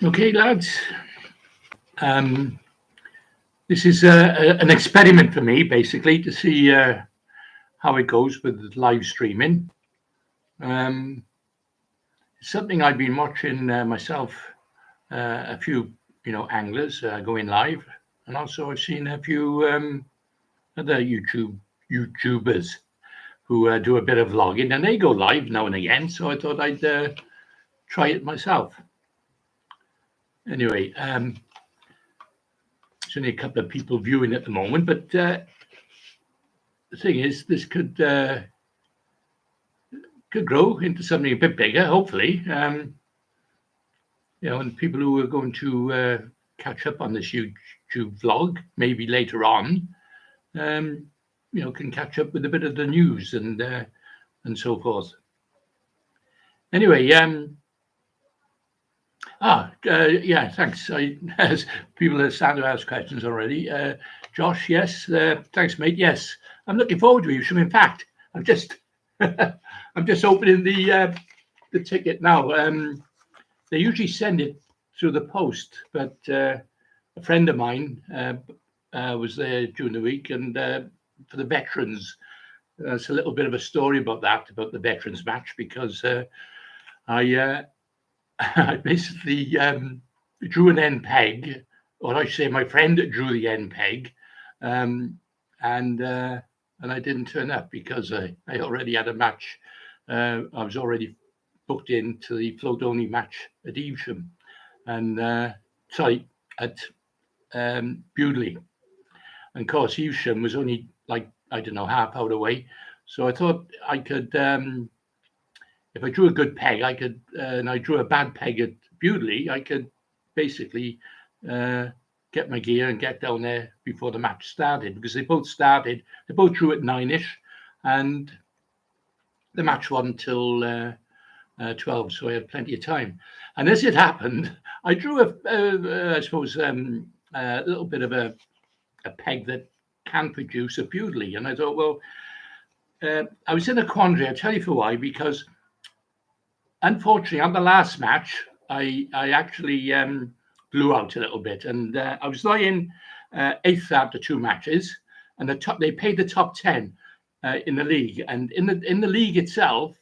Okay, lads. Um, this is an experiment for me, basically, to see how it goes with live streaming. Um, it's something I've been watching myself, a few, anglers going live, and also I've seen a few other YouTubers who do a bit of vlogging, and they go live now and again. So I thought I'd try it myself. Anyway, there's only a couple of people viewing at the moment, but the thing is, this could grow into something a bit bigger, hopefully. And people who are going to catch up on this YouTube vlog, maybe later on, can catch up with a bit of the news and so forth. Anyway, yeah, thanks. People are starting to ask questions already. Josh, yes, thanks, mate. Yes, I'm looking forward to it. In fact, I'm just opening the ticket now. They usually send it through the post, but a friend of mine was there during the week, and for the veterans, it's a little bit of a story about the veterans match, because I basically drew an end peg, or I should say my friend drew the end peg, and I didn't turn up because I already had a match. I was already booked into the float only match at Evesham, and at Bewdley. And of course, Evesham was only half hour away. So I thought I could, if I drew a good peg, and I drew a bad peg at Bewdley, I could basically get my gear and get down there before the match started, because they both drew at 9ish, and the match wasn't till 12, so I had plenty of time. And as it happened, I drew a little bit of a peg that can produce a Bewdley, and I thought, well, I was in a quandary. I'll tell you for why. Because unfortunately, on the last match, I actually blew out a little bit, and I was lying 8th after 2 matches, and they paid the top 10 in the league, and in the league itself.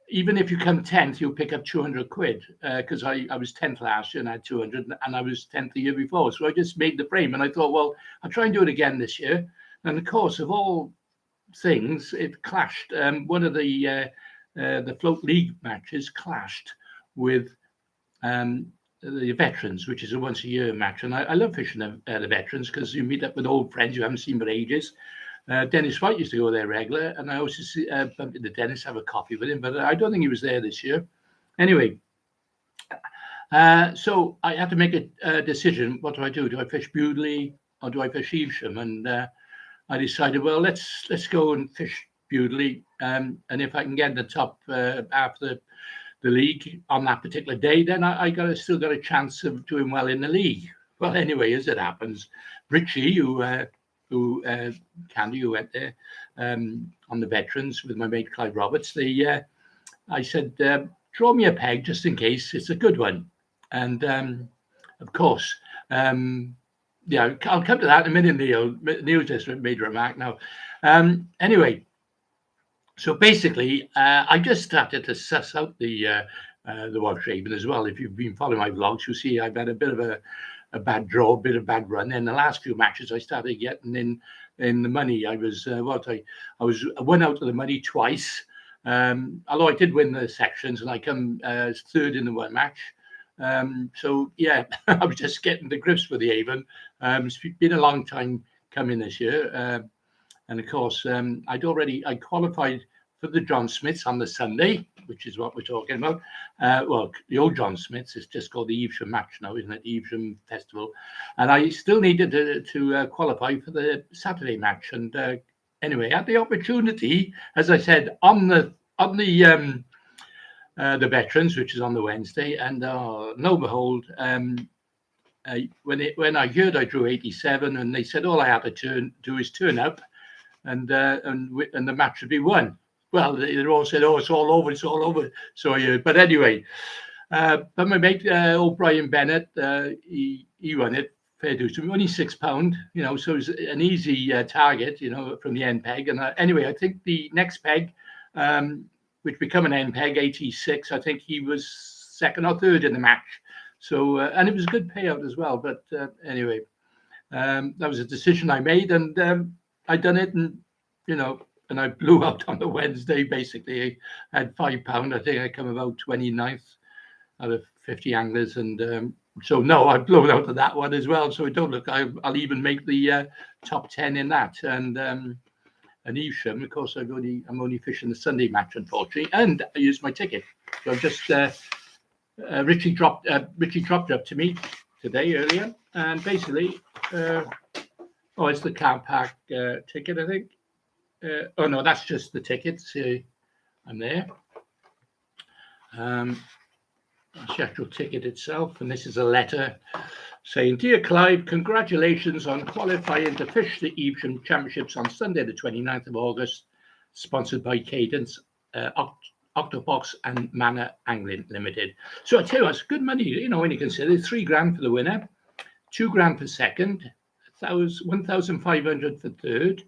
Even if you come 10th, you'll pick up 200 quid, because I was 10th last year and I had 200, and I was 10th the year before. So I just made the frame, and I thought, well, I'll try and do it again this year. And of course, of all things, it clashed. One of the float league matches clashed with the veterans, which is a once a year match. And I love fishing the veterans, because you meet up with old friends you haven't seen for ages. Dennis White used to go there regular, and I always bump into Dennis, have a coffee with him, but I don't think he was there this year. Anyway, so I had to make a decision. What do I do? Do I fish Bewdley or do I fish Evesham? And I decided, well, let's go and fish Bewdley, and if I can get in the top half of the league on that particular day, then I still got a chance of doing well in the league. Well, anyway, as it happens, Richie, who went there on the veterans with my mate Clive Roberts, I said, draw me a peg just in case it's a good one. And of course, yeah, I'll come to that in a minute. Neil just made a remark now. Anyway, so basically, I just started to suss out the Welsh Raven as well. If you've been following my vlogs, you'll see I've had a bit of a bad draw, a bit of bad run. And the last few matches, I started getting in the money. I won out of the money twice. Although I did win the sections, and I come third in the one match. So yeah, I was just getting the grips with the Avon. It's been a long time coming this year, and of course, I qualified for the John Smiths on the Sunday, which is what we're talking about. Well, the old John Smiths is just called the Evesham match now, isn't it? The Evesham Festival, and I still needed to qualify for the Saturday match. And anyway, I had the opportunity, as I said, on the veterans, which is on the Wednesday, and lo and behold, when I heard I drew 87, and they said all I had to do is turn up, and the match would be won. Well, they all said, "Oh, it's all over, it's all over." So, but anyway, But my mate, O'Brien Bennett, he won it. Fair dues to him. Only £6, so it was an easy target, from the end peg. And anyway, I think the next peg, which became an end peg, 86, I think he was second or third in the match. So, and it was a good payout as well. But anyway, that was a decision I made, and I done it, and and I blew out on the Wednesday. Basically, I had £5. I think I come about 29th out of 50 anglers, and so no, I've blown out of that one as well. So it don't look. I'll even make the top 10 in that, and Evesham. Of course, I'm only fishing the Sunday match, unfortunately, and I used my ticket. So I've just Richie dropped up to me today earlier, and basically, it's the car park ticket, I think. Oh no, that's just the ticket. See, I'm there. That's the actual ticket itself, and this is a letter saying, "Dear Clive, congratulations on qualifying to fish the Evesham Championships on Sunday, the 29th of August, sponsored by Cadence, Octobox and Manor Angling Limited." So I tell you, it's good money, when you consider it. £3,000 for the winner, £2,000 for second, 1,500 for third,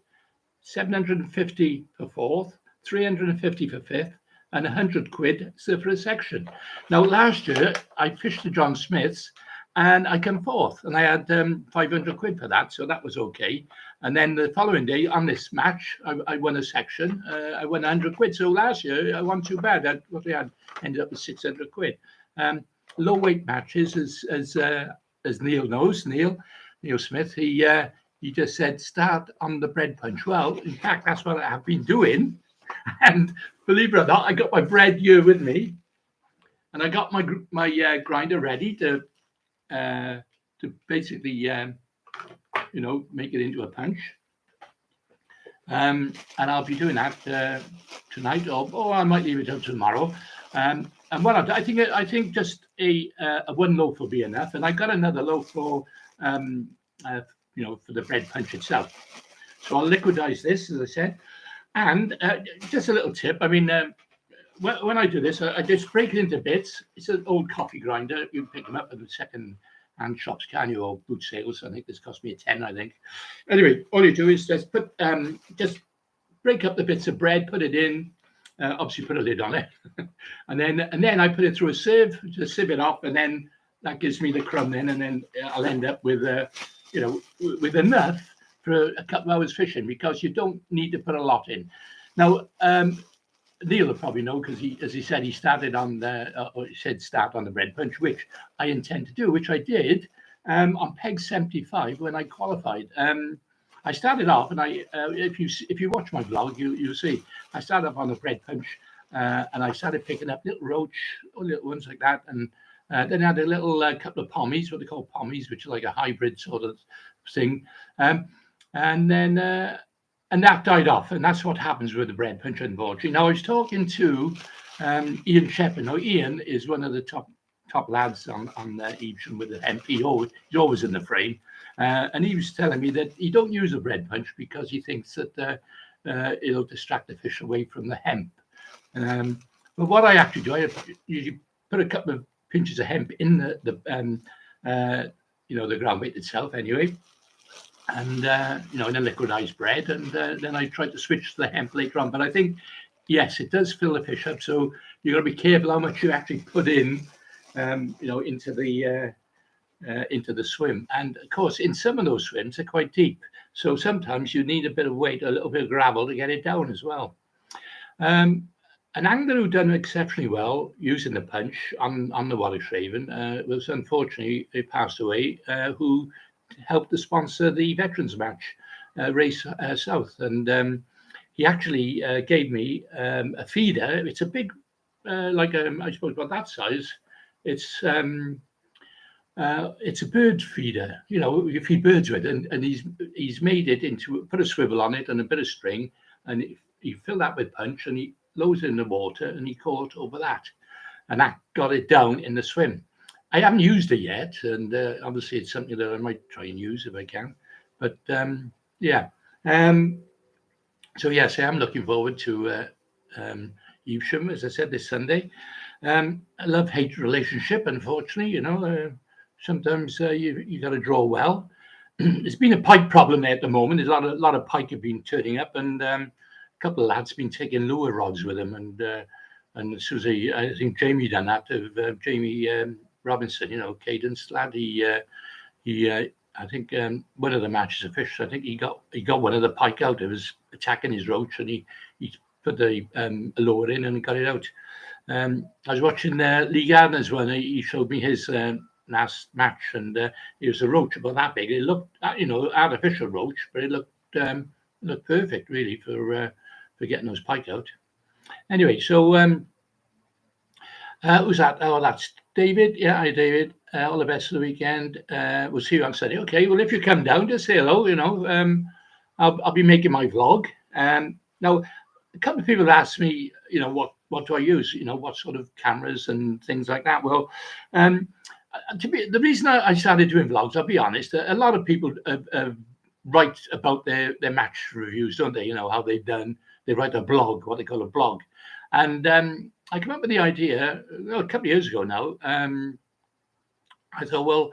750 for fourth, 350 for fifth, and £100 for a section. Now, last year I fished the John Smiths and I came fourth, and I had £500 for that, so that was okay. And then the following day on this match, I won a section. I won £100. So last year I won too bad. I ended up with £600. Low weight matches, as Neil knows, Neil Smith. He just said start on the bread punch. Well, in fact, that's what I have been doing. And believe it or not, I got my bread here with me, and I got my grinder ready to basically make it into a punch. And I'll be doing that tonight, or I might leave it up tomorrow. And what I think just a one loaf will be enough. And I got another loaf for for the bread punch itself. So I'll liquidize this, as I said. And just a little tip. I mean, when I do this, I just break it into bits. It's an old coffee grinder. You can pick them up at the second-hand shops, can you, or boot sales. I think this cost me £10, I think. Anyway, all you do is just just break up the bits of bread, put it in. Obviously, put a lid on it, and then I put it through a sieve, just sieve it off, and then that gives me the crumb in, and then I'll end up with with enough for a couple of hours fishing, because you don't need to put a lot in. Now, Neil will probably know, because as he said, he started on start on the bread punch, which I intend to do, which I did on peg 75 when I qualified. I started off, and if you watch my vlog, you'll see I started off on the bread punch, and I started picking up little roach, or little ones like that, and then I had a little couple of pommies, what they call pommies, which are like a hybrid sort of thing. And then that died off, and that's what happens with the bread punch, unfortunately. Now, I was talking to Ian Shepherd. Now, Ian is one of the top lads on Evesham with the hemp. He's always in the frame, and he was telling me that he don't use a bread punch because he thinks that it'll distract the fish away from the hemp. But what I actually do, I usually put a couple of pinches of hemp in the ground bait itself, anyway. And in a liquidized bread, and then I tried to switch to the hemp later on. But I think, yes, it does fill the fish up, so you've got to be careful how much you actually put in, into the swim. And of course, in some of those swims, they're quite deep, so sometimes you need a bit of weight, a little bit of gravel to get it down as well. An angler who done exceptionally well using the punch on the Wallace Raven was unfortunately passed away, who helped to sponsor the veterans match race south, and he actually gave me a feeder. It's a big, I suppose about that size. It's a bird feeder. You feed birds with, and he's made it into, put a swivel on it and a bit of string, and he filled that with punch, and he lowers it in the water, and he caught over that, and that got it down in the swim. I haven't used it yet, and obviously it's something that I might try and use if I can. But yeah. So yes, I am looking forward to Evesham, as I said, this Sunday. A love-hate relationship, unfortunately. Sometimes you got to draw well. There's been a pike problem there at the moment. There's a lot of pike have been turning up, and a couple of lads been taking lure rods with them, and Susie, I think Jamie done that of Jamie Robinson, Cadence lad. He I think one of the matches of fish. I think he got one of the pike out. It was attacking his roach, and he put the lure in and got it out. I was watching Lee Gardner's one. He showed me his last match, and it was a roach about that big. It looked, artificial roach, but it looked perfect, really, for getting those pike out. Anyway, so who's that? Oh, that's David. Yeah, hi, David. All the best for the weekend. We'll see you on Sunday. Okay, well, if you come down, just say hello. I'll be making my vlog. Now, a couple of people asked me, what do I use? What sort of cameras and things like that. Well, the reason I started doing vlogs, I'll be honest, a lot of people write about their match reviews, don't they? How they've done. They write a blog, what they call a blog. And I came up with the idea a couple of years ago now. I thought, well,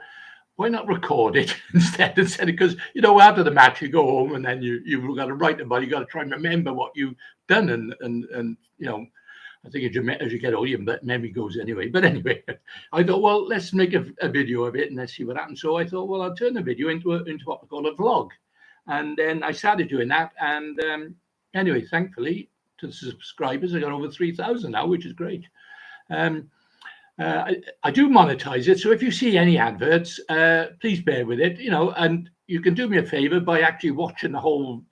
why not record it instead? Because after the match you go home and then you've got to write about it. You got to try and remember what you've done, and I think as you get older, your memory goes anyway. But anyway, I thought, well, let's make a video of it and let's see what happens. So I thought, well, I'll turn the video into what we call a vlog, and then I started doing that. And anyway, thankfully, to the subscribers, I got over 3,000 now, which is great. I do monetize it, so if you see any adverts, please bear with it. And you can do me a favor by actually watching the whole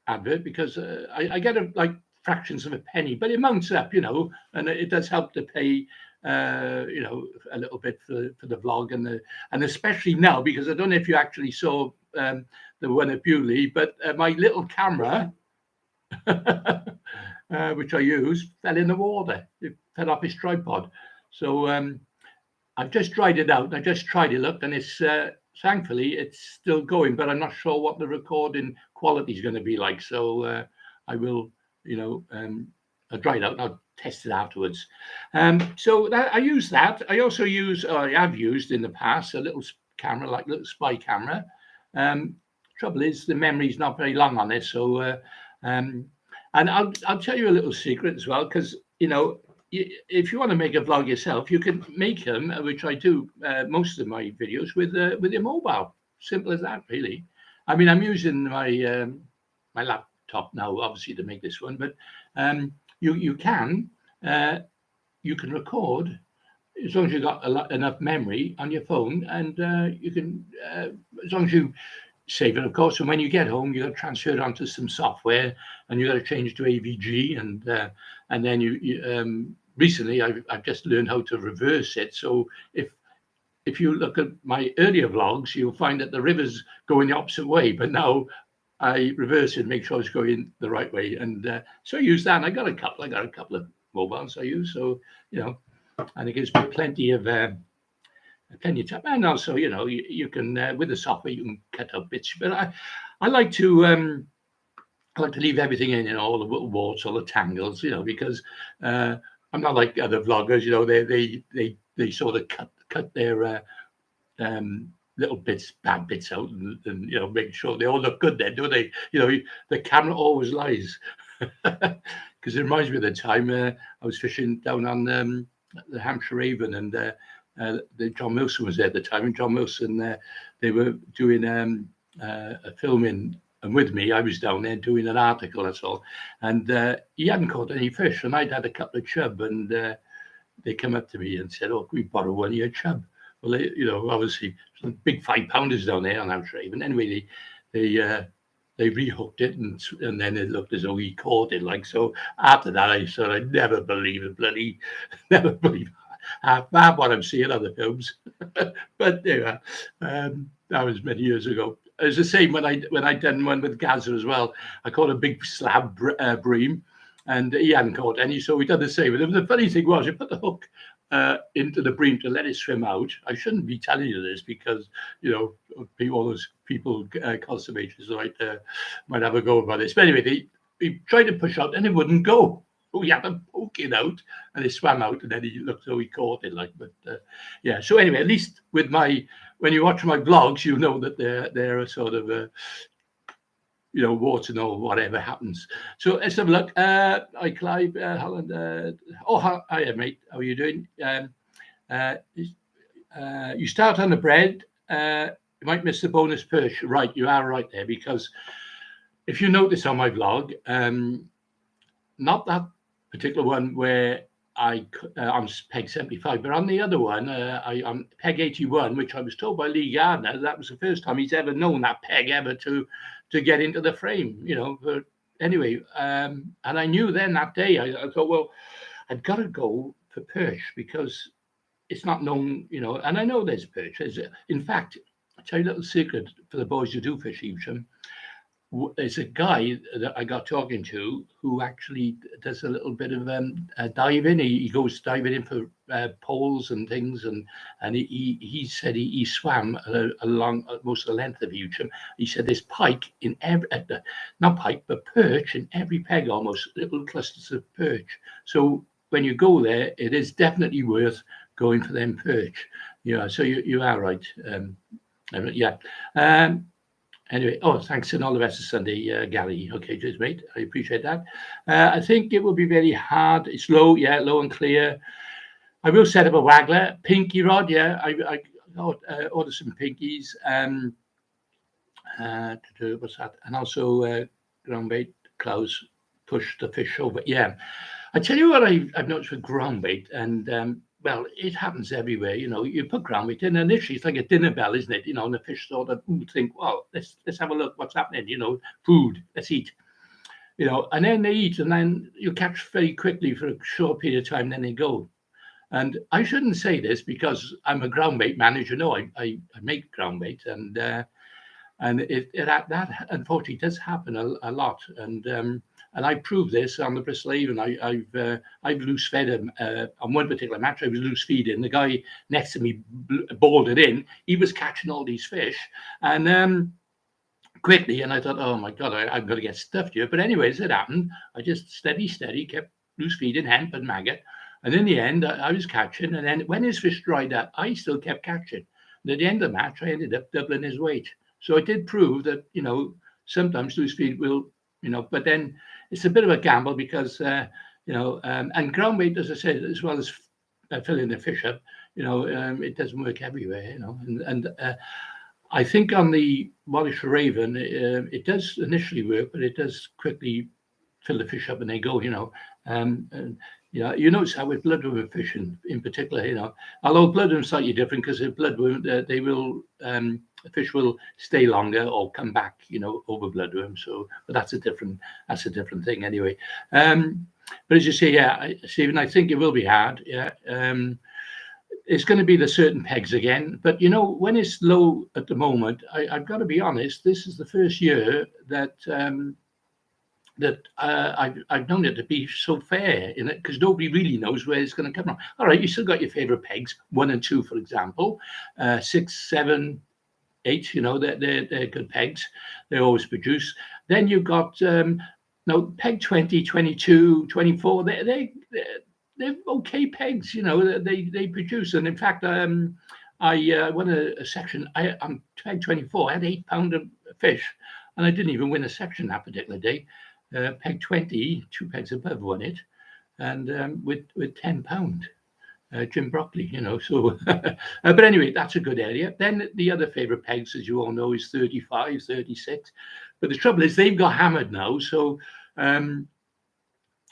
advert, because I get like fractions of a penny, but it mounts up, and it does help to pay a little bit for the vlog, and especially now, because I don't know if you actually saw the one at Bewley, but my little camera which I use, fell in the water. It fell off its tripod. So I've just dried it out. I just tried it, look, and it's thankfully it's still going, but I'm not sure what the recording quality is going to be like. So I will, I'll dry it out and I'll test it afterwards. So I use that. I also I have used in the past, a little camera, like a little spy camera. Trouble is the memory's not very long on it. So and I'll tell you a little secret as well, because if you want to make a vlog yourself, you can make them, which I do most of my videos with your mobile. Simple as that, really. I mean, I'm using my my laptop now, obviously, to make this one, but you can record as long as you've got enough memory on your phone, and you can as long as you save it, of course. And when you get home, you got to transfer it onto some software, and you got to change to AVG, and then you recently I've just learned how to reverse it. So if you look at my earlier vlogs, you'll find that the river's going the opposite way, but now I reverse it, make sure it's going the right way, and so I use that. And I got a couple of mobiles I use, so and it gives me plenty of time. And also, you can with the software you can cut out bits. But I like to leave everything in, all the warts, all the tangles, because I'm not like other vloggers. They sort of cut their little bad bits out, and make sure they all look good. Then, do they? The camera always lies, because it reminds me of the time I was fishing down on the Hampshire Avon, and John Wilson was there at the time, and John Wilson, they were doing a filming, and with me, I was down there doing an article, that's all. And he hadn't caught any fish, and I'd had a couple of chub, and they come up to me and said, "Oh, can we borrow one of your chub?" Well, obviously, some big 5-pounders down there on Hampshire Avon. Anyway, they rehooked it, and then it looked as though he caught it. Like, so after that, I said, I never believe it, never believe half what I'm seeing on the films. But that was many years ago. It was the same when I done one with Gaza as well. I caught a big slab bream, and he hadn't caught any, so we done the same. And the funny thing was, you put the hook into the bream to let it swim out. I shouldn't be telling you this, because all those people, conservationists, might have a go about this. But anyway, he tried to push out and it wouldn't go. he had to poke it out, and it swam out, and then he looked so he caught it like. But yeah. So anyway, at least with when you watch my vlogs, you know that they're a sort of water or whatever happens. So let's have a look. Hi, Clive, Holland. Hi, mate. How are you doing? Uh, you start on the bread. You might miss the bonus perch. Right, you are right there, because if you notice on my vlog, not that particular one where I'm peg 75, but on the other one, I'm peg 81, which I was told by Lee Gardner that was the first time he's ever known that peg ever to get into the frame, But anyway, and I knew then that day, I thought, well, I've got to go for perch because it's not known, and I know there's perch. In fact, I'll tell you a little secret for the boys who do fish Evesham. There's a guy that I got talking to who actually does a little bit of diving. He goes diving in for poles and things, and he said he swam along most of the length of Evesham. He said there's pike in every, not pike, but perch in every peg almost, little clusters of perch. So when you go there, it is definitely worth going for them perch. Yeah, so you are right. Yeah. Anyway, thanks, and all the best of Sunday, Gary. Okay, cheers, mate. I appreciate that. I think it will be very hard. It's low, yeah, low and clear. I will set up a waggler, pinky rod. Yeah, I order some pinkies. What's that? And also ground bait, clothes, push the fish over. Yeah, I tell you what I've noticed with ground bait, and well, it happens everywhere. You put ground bait in, and initially it's like a dinner bell, isn't it? And the fish sort of think, well, let's have a look, what's happening? Food, let's eat. And then they eat, and then you catch very quickly for a short period of time, then they go. And I shouldn't say this because I'm a ground bait manager. No, I make ground bait, and that unfortunately does happen a lot. And I proved this on the Bristol Avon. I've loose fed him on one particular match. I was loose feeding. The guy next to me balled it in. He was catching all these fish, and quickly. And I thought, oh my God, I'm going to get stuffed here. But anyways, it happened. I just steady, kept loose feeding hemp and maggot. And in the end, I was catching. And then when his fish dried up, I still kept catching. And at the end of the match, I ended up doubling his weight. So it did prove that, sometimes loose feed will, but then it's a bit of a gamble because, and ground bait, as I said, as well as filling the fish up, it doesn't work everywhere, and I think on the Wallish Raven, it does initially work, but it does quickly fill the fish up and they go, and you notice how with bloodworm fishing in particular, although bloodworm is slightly different because with bloodworm, they will, the fish will stay longer or come back, over bloodworm. So, but that's a different thing anyway. But as you say, yeah, Stephen, I think it will be hard. Yeah. It's going to be the certain pegs again, but when it's low at the moment, I've got to be honest. This is the first year that I've known it to be so fair in it because nobody really knows where it's going to come from. All right, you still got your favorite pegs, 1 and 2, for example, 6, 7, 8. They're good pegs. They always produce. Then you've got peg 20, 22, 24. They're okay pegs. They produce. And in fact, I won a section. I'm peg 24. I had 8 pound of fish, and I didn't even win a section that particular day. Peg 20, 2 pegs above won it, and with 10 pound. Jim Broccoli, so, but anyway, that's a good area. Then the other favorite pegs, as you all know, is 35, 36. But the trouble is they've got hammered now. So, I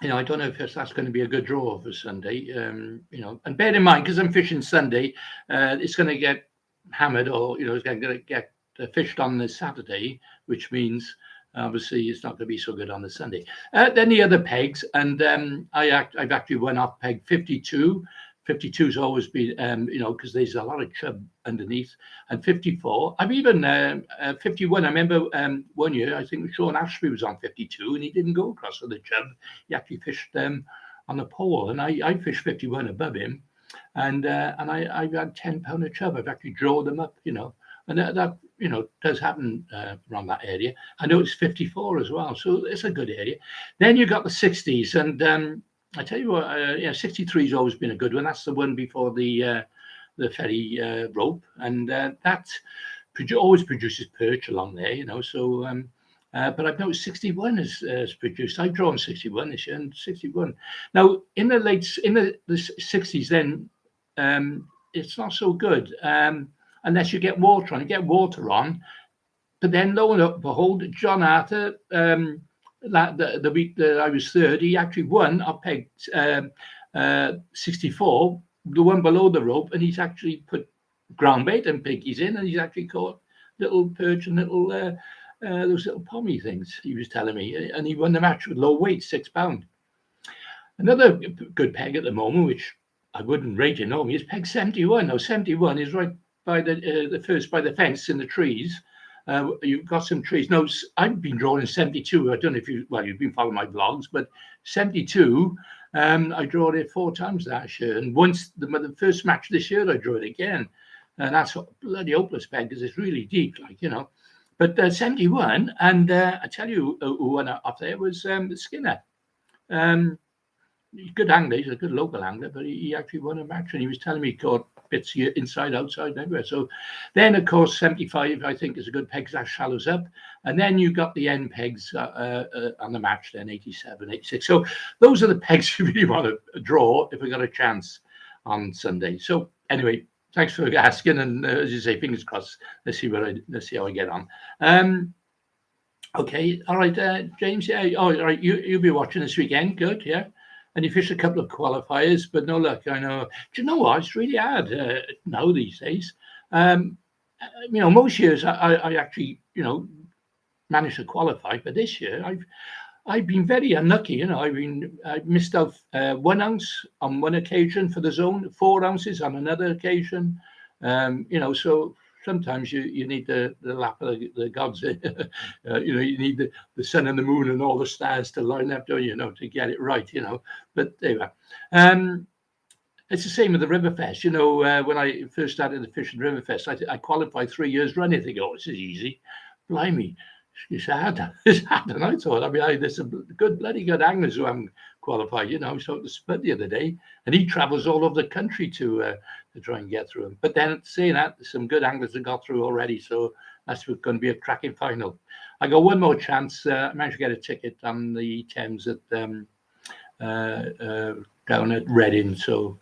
don't know if that's going to be a good draw for Sunday, and bear in mind, because I'm fishing Sunday, it's going to get hammered or, it's going to get fished on the Saturday, which means obviously it's not going to be so good on the Sunday. Then the other pegs, and I've actually went off peg 52. 52's always been, because there's a lot of chub underneath, and 54. I've even 51. I remember one year, I think Sean Ashby was on 52, and he didn't go across for the chub. He actually fished on the pole, and I fished 51 above him, and I've had 10 pound of chub. I've actually drawn them up, and that does happen around that area. I know it's 54 as well, so it's a good area. Then you've got the 60s, and I tell you what, 63's always been a good one. That's the one before the ferry rope, and that always produces perch along there, So, but I've noticed 61 has produced. I've drawn 61 this year, and 61. Now, in the 60s, then it's not so good unless you get water on. You get water on, but then lo and behold, John Arthur, the week that I was third, he actually won. I pegged 64, the one below the rope, and he's actually put ground bait and piggies in, and he's actually caught little perch and little those little pommy things. He was telling me, and he won the match with low weight, £6. Another good peg at the moment, which I wouldn't rate enormous, is peg 71. Now 71 is right by by the fence in the trees. You've got some trees. No, I've been drawing 72. I don't know if you've been following my vlogs, but 72. I drew it 4 times last year, and once the first match this year, I drew it again, and that's a bloody hopeless peg because it's really deep, But 71, and I tell you, who won up there was Skinner. He's a good angler. He's a good local angler, but he actually won a match, and he was telling me he caught bits here, inside, outside, everywhere. So then, of course, 75, I think, is a good peg because that shallows up. And then you got the end pegs on the match, then 87, 86. So those are the pegs you really want to draw if we got a chance on Sunday. So anyway, thanks for asking. And as you say, fingers crossed. Let's see how I get on. Okay, all right, James. Yeah, all right. You'll be watching this weekend. Good, yeah. And you fished a couple of qualifiers, but no luck. I know. Do you know what? It's really hard now these days. Most years I actually, managed to qualify, but this year I've been very unlucky. I missed out 1 ounce on one occasion for the zone, 4 ounces on another occasion. So sometimes you need the lap of the gods. You need the sun and the moon and all the stars to line up, don't you? To get it right. But there you are. It's the same with the Riverfest. When I first started the fishing Riverfest, I qualified 3 years running. I think, this is easy. Blimey, it's hard. It's hard. And I thought, there's some bloody good anglers who haven't qualified. I was talking to Spud the other day, and he travels all over the country to try and get through them. But then saying that, there's some good anglers that got through already. So that's going to be a cracking final. I got one more chance. I managed to get a ticket on the Thames at down at Reading. So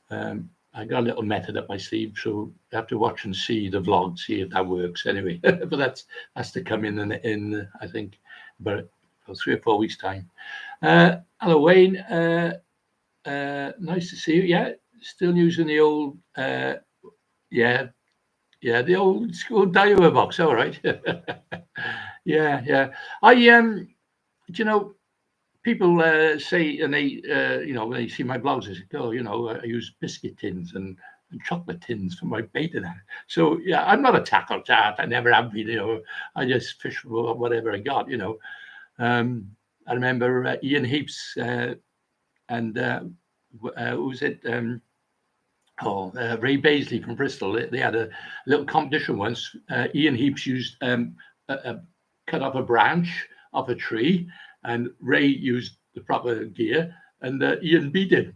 I got a little method up my sleeve, so I have to watch and see the vlog, see if that works anyway. But that's to come in I think about 3 or 4 weeks time. Hello Wayne, nice to see you. Yeah, still using the old the old school diver box. All right. yeah. I people say, and they, when they see my blogs, they say, I use biscuit tins and chocolate tins for my bait and that. So, yeah, I'm not a tackle tart. I never have been, I just fish for whatever I got, I remember Ian Heaps and who was it? Ray Baisley from Bristol. They had a little competition once. Ian Heaps used cut off a branch off a tree, and Ray used the proper gear, and Ian beat him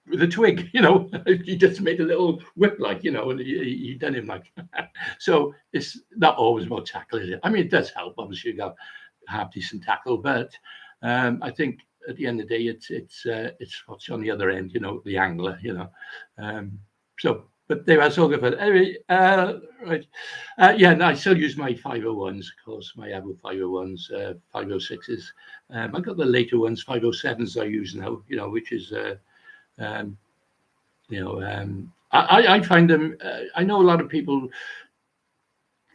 with a twig. He just made a little whip, and he done him like. So it's not always about tackle, is it? It does help. Obviously, you got half decent tackle, but I think at the end of the day, it's what's on the other end. The angler. But they were so good for it. Anyway, right. I still use my 501s, of course, my Abu 501s, 506s. I got the later ones, 507s I use now, which is, I find them, I know a lot of people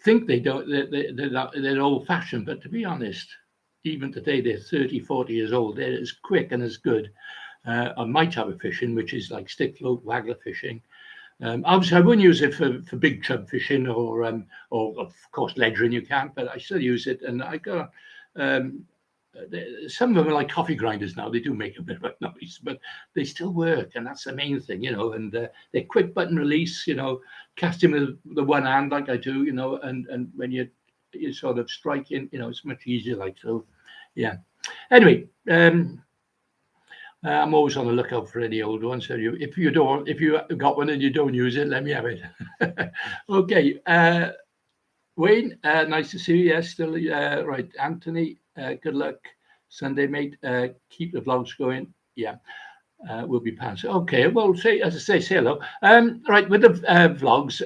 think they're old fashioned, but to be honest, even today, they're 30, 40 years old. They're as quick and as good on my type of fishing, which is like stick float, waggler fishing. Obviously, I wouldn't use it for big chub fishing or of course ledgering. You can't, but I still use it. And I got some of them are like coffee grinders now. They do make a bit of a noise, but they still work, and that's the main thing, And they're quick button release, casting with the one hand like I do, and when you sort of strike in, it's much easier. So, yeah. Anyway, I'm always on the lookout for any old ones. So if you got one and you don't use it, let me have it. Okay, Wayne, nice to see you. Yes, still right. Anthony, good luck Sunday, mate. Keep the vlogs going. Yeah, we'll be past. Okay, well, say hello. Right, with the vlogs,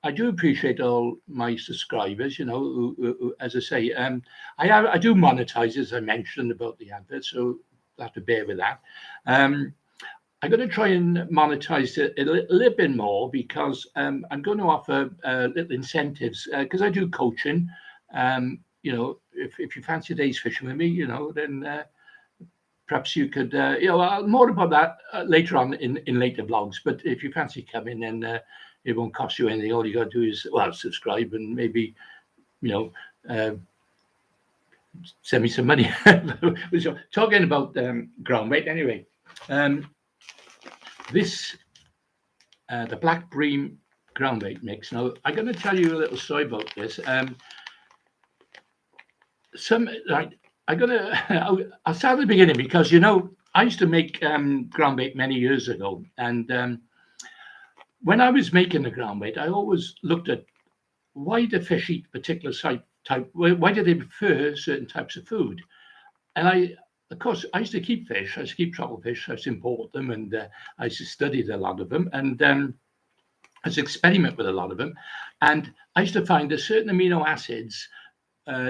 I do appreciate all my subscribers. You know, as I say, I do monetize, as I mentioned about the advert, so you have to bear with that. Um, I'm going to try and monetize it a little bit more because I'm going to offer little incentives because I do coaching. You know, if you fancy a day's fishing with me, you know, then perhaps you could, more about that later on in later vlogs. But if you fancy coming, then it won't cost you anything. All you got to do is, well, subscribe and maybe, you know, uh, send me some money. So, talking about ground bait anyway. Um, this the black bream ground bait mix. Now, I'm going to tell you a little story about this. Some like I'm gonna I'll start at the beginning because you know I used to make ground bait many years ago, and when I was making the ground bait, I always looked at why do fish eat particular type. Why do they prefer certain types of food? And of course, I used to keep fish. I used to keep trout fish. I used to import them, and I used to study a lot of them, and I used to experiment with a lot of them, and I used to find that certain amino acids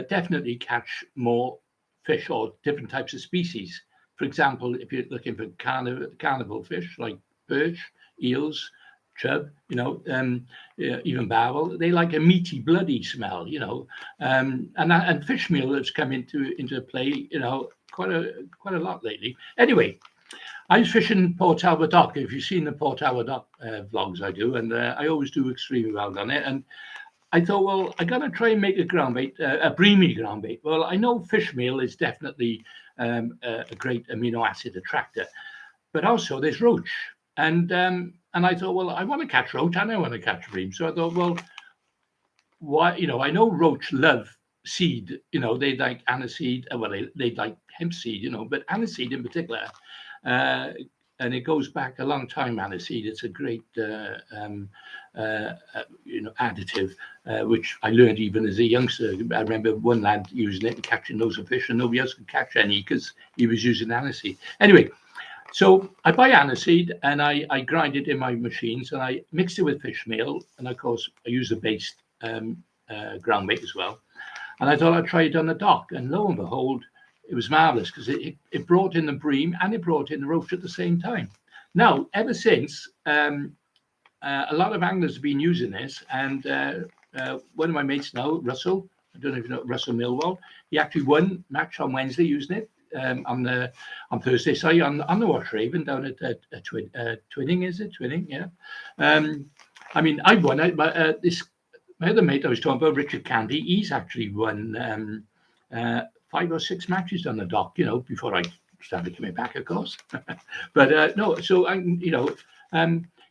definitely catch more fish or different types of species. For example, if you're looking for carnival fish like perch, eels, chub, you know, even barrel, they like a meaty, bloody smell, you know, and fish meal has come into play, you know, quite a lot lately. Anyway, I was fishing Port Talbot Dock. If you've seen the Port Talbot Dock vlogs, I do, and I always do extremely well on it. And I thought, well, I got to try and make a ground bait, a breamy ground bait. Well, I know fish meal is definitely a great amino acid attractor, but also there's roach, and I thought, well, I want to catch roach and I want to catch bream. So I thought, well, why? You know, I know roach love seed. You know, they like aniseed. Well, they like hemp seed. You know, but aniseed in particular. Uh, and it goes back a long time. Aniseed, it's a great, you know, additive, which I learned even as a youngster. I remember one lad using it and catching loads of fish, and nobody else could catch any because he was using aniseed. Anyway, so I buy aniseed and I grind it in my machines and I mix it with fish meal, and of course I use the base ground bait as well. And I thought I'd try it on the dock, and lo and behold, it was marvelous because it brought in the bream and it brought in the roach at the same time. Now, ever since, a lot of anglers have been using this, and one of my mates now, Russell, I don't know if you know Russell Millwall, he actually won match on Wednesday using it on Thursday, sorry, on the Wash Raven down at Twinning, is it? Twinning, yeah. I mean, I won it, but my other mate I was talking about, Richard Candy, he's actually won 5 or 6 matches on the dock, you know, before I started coming back, of course. But no, so you know,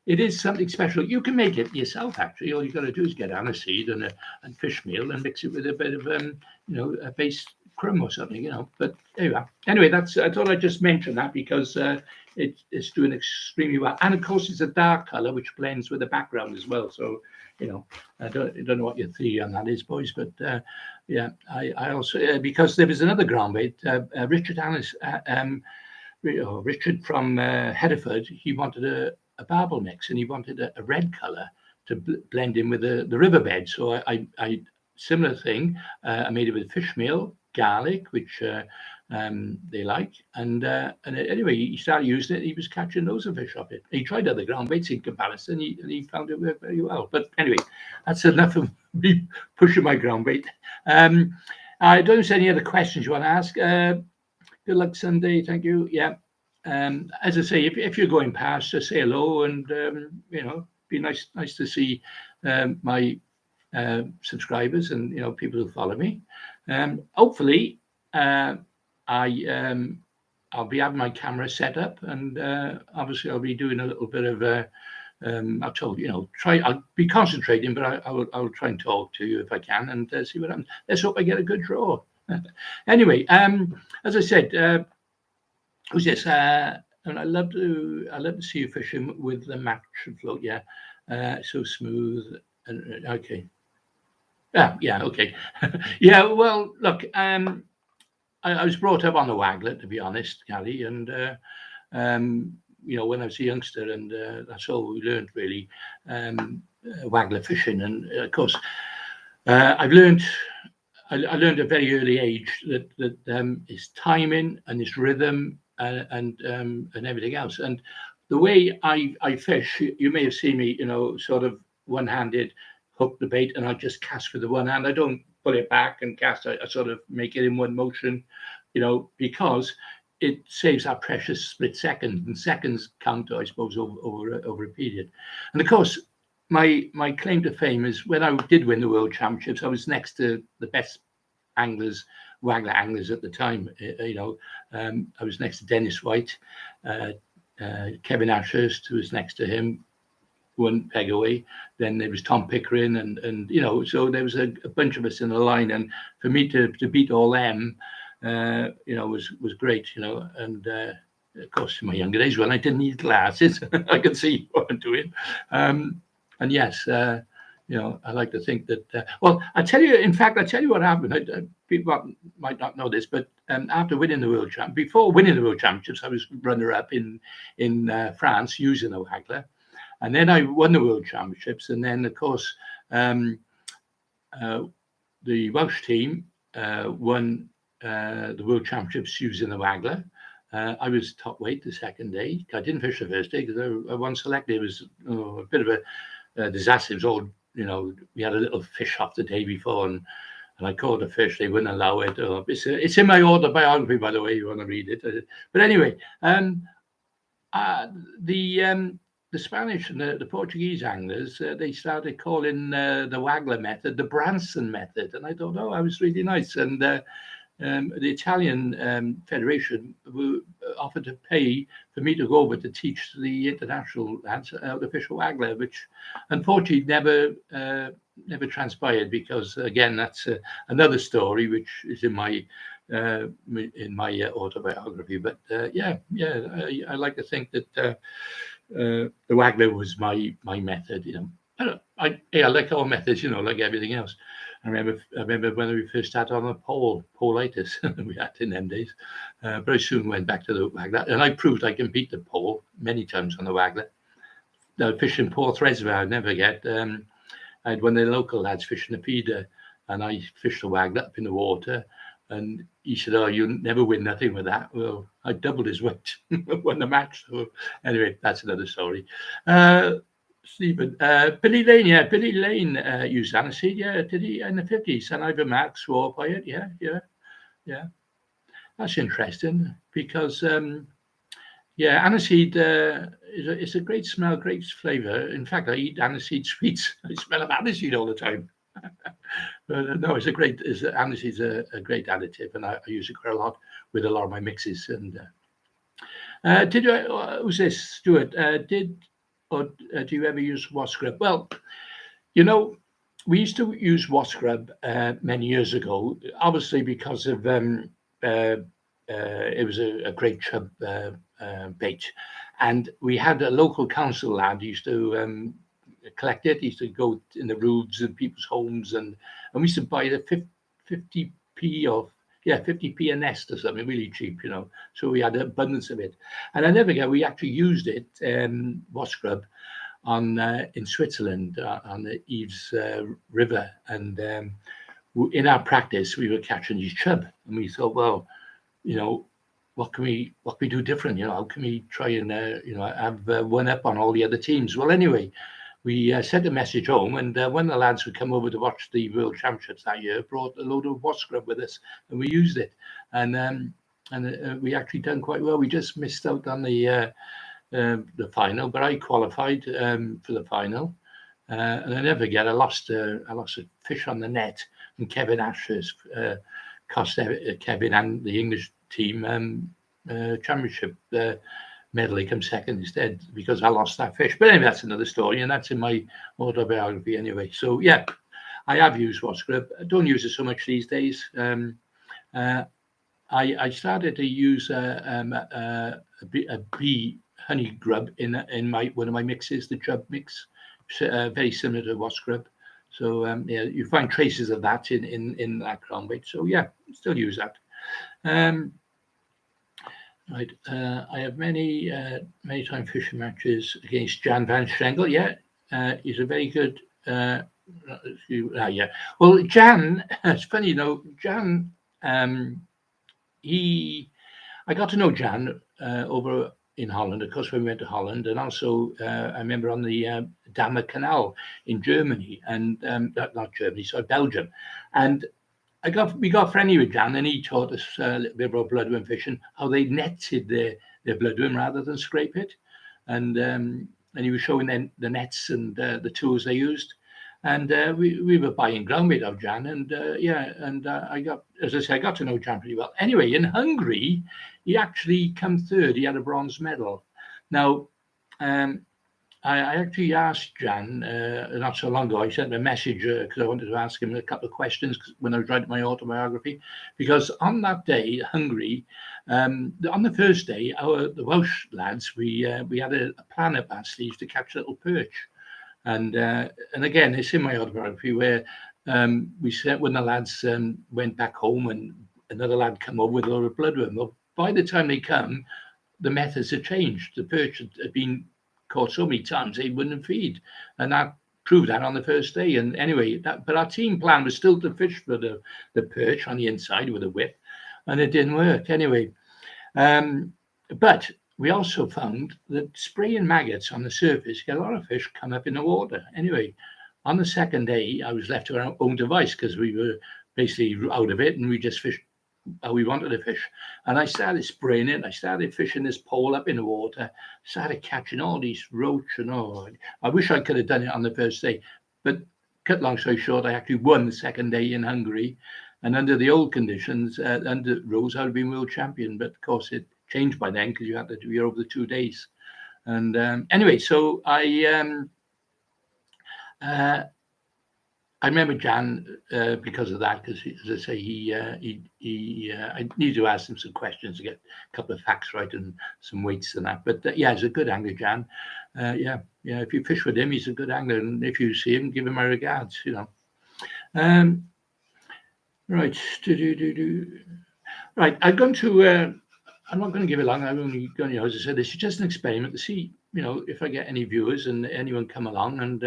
it is something special. You can make it yourself, actually. All you got to do is get aniseed and fish meal and mix it with a bit of, you know, a base crumb or something, you know. But anyway, that's. I thought I'd just mention that because it's doing extremely well, and of course it's a dark color which blends with the background as well. So, you know, I don't know what your theory on that is, boys, but yeah, I also because there was another ground bait, Richard Alice, Richard from Hereford. He wanted a barbel mix, and he wanted a red color to blend in with the riverbed. So I similar thing. I made it with fish meal, garlic, which they like, and anyway, he started using it. He was catching loads of fish off it. He tried other ground baits in comparison, and he found it worked very well. But anyway, that's enough of me pushing my ground bait. I don't know if there's any other questions you want to ask. Good luck Sunday. Thank you. Yeah. As I say, if you're going past, just say hello, and you know, be nice to see my subscribers and, you know, people who follow me. Hopefully, I'll be having my camera set up, and obviously I'll be doing a little bit of I'll tell you know, I'll be concentrating, but I'll try and talk to you if I can, and see what happens. Let's hope I get a good draw. Anyway, as I said, Who's this? And I love to see you fishing with the match float. Yeah, so smooth. And okay, yeah, okay, yeah. Well, look, I was brought up on the waggler, to be honest, Gary, and when I was a youngster, and that's all we learned really, waggler fishing, and of course, I've learned. I learned at a very early age that it's timing and it's rhythm and everything else. And the way I fish, you may have seen me, sort of one-handed, hook the bait, and I just cast with the one hand. I don't pull it back and cast. I sort of make it in one motion, because it saves that precious split second, and seconds count, I suppose, over a period. And of course, my claim to fame is when I did win the world championships, I was next to the best anglers, waggler anglers at the time. I was next to Dennis White, Kevin Ashurst, who was next to him, one peg away. Then there was Tom Pickering, and so there was a bunch of us in a line. And for me to beat all them, was great. And of course, in my younger days, when I didn't need glasses, I could see what I'm doing. And yes, I like to think that. Well, I tell you, in fact, I tell you what happened. People might not know this, but after winning the before winning the world championships, I was runner-up in France using a waggler, and then I won the world championships, and then of course the Welsh team won the world championships using the waggler. I was top weight the second day. I didn't fish the first day because I wasn't selected. It was a bit of a disaster. It was all, we had a little fish off the day before, and I caught a fish. They wouldn't allow it. It's in my autobiography, by the way. You want to read it? But anyway, the Spanish and the Portuguese anglers, they started calling the waggler method the Branson method, and I thought, oh, that was really nice. And the Italian Federation offered to pay for me to go over to teach the international lads how to fish a waggler, which unfortunately never transpired, because again, that's another story which is in my autobiography. But I like to think that the waggler was my method. I like all methods, like everything else. I remember when we first started on a poleitis we had in them days, but I soon went back to the waggler, and I proved I can beat the pole many times on the waggler. Now fishing Port Reservoir, I'd never get. I had one of the local lads fishing a feeder, and I fished the waggler up in the water, and he said, "Oh, you never win nothing with that." Well, I doubled his weight, won the match. So anyway, that's another story. Stephen, Billy Lane, Billy Lane used aniseed, did he, in the 50s? And Ivan Max swore by it, yeah. That's interesting because, aniseed is a great smell, great flavour. In fact, I eat aniseed sweets. I smell of aniseed all the time. But no, aniseed's a great additive, and I use it quite a lot with a lot of my mixes. And who's this, Stuart? Do you ever use wash scrub? Well, we used to use wash scrub many years ago, obviously because of it was a great chub bait, and we had a local council lad who used to collect it. He used to go in the roofs of people's homes, and we used to buy the 50p or 50p a nest or something, really cheap, So we had an abundance of it, and I never forget we actually used it, wash scrub, in Switzerland on the Eves River, and in our practice we were catching these chub, and we thought, well, what can we do different? How can we try and have one up on all the other teams? Well, anyway, we sent a message home, and one of the lads who come over to watch the World Championships that year brought a load of wash scrub with us, and we used it, and we actually done quite well. We just missed out on the final, but I qualified for the final, and I never forget. I lost a fish on the net, and Kevin Ashurst cost Kevin and the English team championship medal. He comes second instead because I lost that fish. But anyway, that's another story, and that's in my autobiography anyway. So I have used wash scrub. I don't use it so much these days. I started to use a bee honey grub in my one of my mixes, the Jub mix, very similar to wasp grub. So yeah, you find traces of that in that ground bait. So yeah, still use that. Um, right, I have many time fishing matches against Jan van Strengel. Yeah, he's a very good. Yeah. Well, Jan, it's funny, Jan. Um, he I got to know Jan over in Holland, of course, when we went to Holland, and also I remember on the Damme Canal in Germany, and not Germany, sorry, Belgium, and we got friendly with Jan, and he taught us a little bit about bloodworm fishing, how they netted their bloodworm rather than scrape it, and he was showing them the nets and the tools they used. And we were buying ground bait of Jan, and I got, as I say, I got to know Jan pretty well. Anyway, in Hungary, he actually come third. He had a bronze medal. Now, um, I actually asked Jan not so long ago. I sent him a message because I wanted to ask him a couple of questions when I was writing my autobiography. Because on that day, Hungary, on the first day, the Welsh lads we had a plan up our sleeves to catch a little perch, and again, it's in my autobiography where we said when the lads went back home and another lad come over with a lot of bloodworm. Well, by the time they come, the methods had changed. The perch had been caught so many times they wouldn't feed, and that proved that on the first day. And anyway, but our team plan was still to fish for the perch on the inside with a whip, and it didn't work anyway. Um, but we also found that spraying maggots on the surface get a lot of fish come up in the water. Anyway, on the second day, I was left to our own device because we were basically out of it and we just fished how we wanted to fish. And I started spraying it. I started fishing this pole up in the water, started catching all these roach and all. I wish I could have done it on the first day. But cut long story short, I actually won the second day in Hungary. And under the old conditions, under rules, I would have been world champion. But of course, it changed by then because you had to do it over the 2 days. And anyway, so I remember Jan because of that, because as I say, I need to ask him some questions to get a couple of facts right and some weights and that. But yeah, he's a good angler, Jan. Yeah. If you fish with him, he's a good angler, and if you see him, give him my regards. Um, right. Right. I'm not going to give it long. I'm only going, as I said, this is just an experiment to see, if I get any viewers and anyone come along, and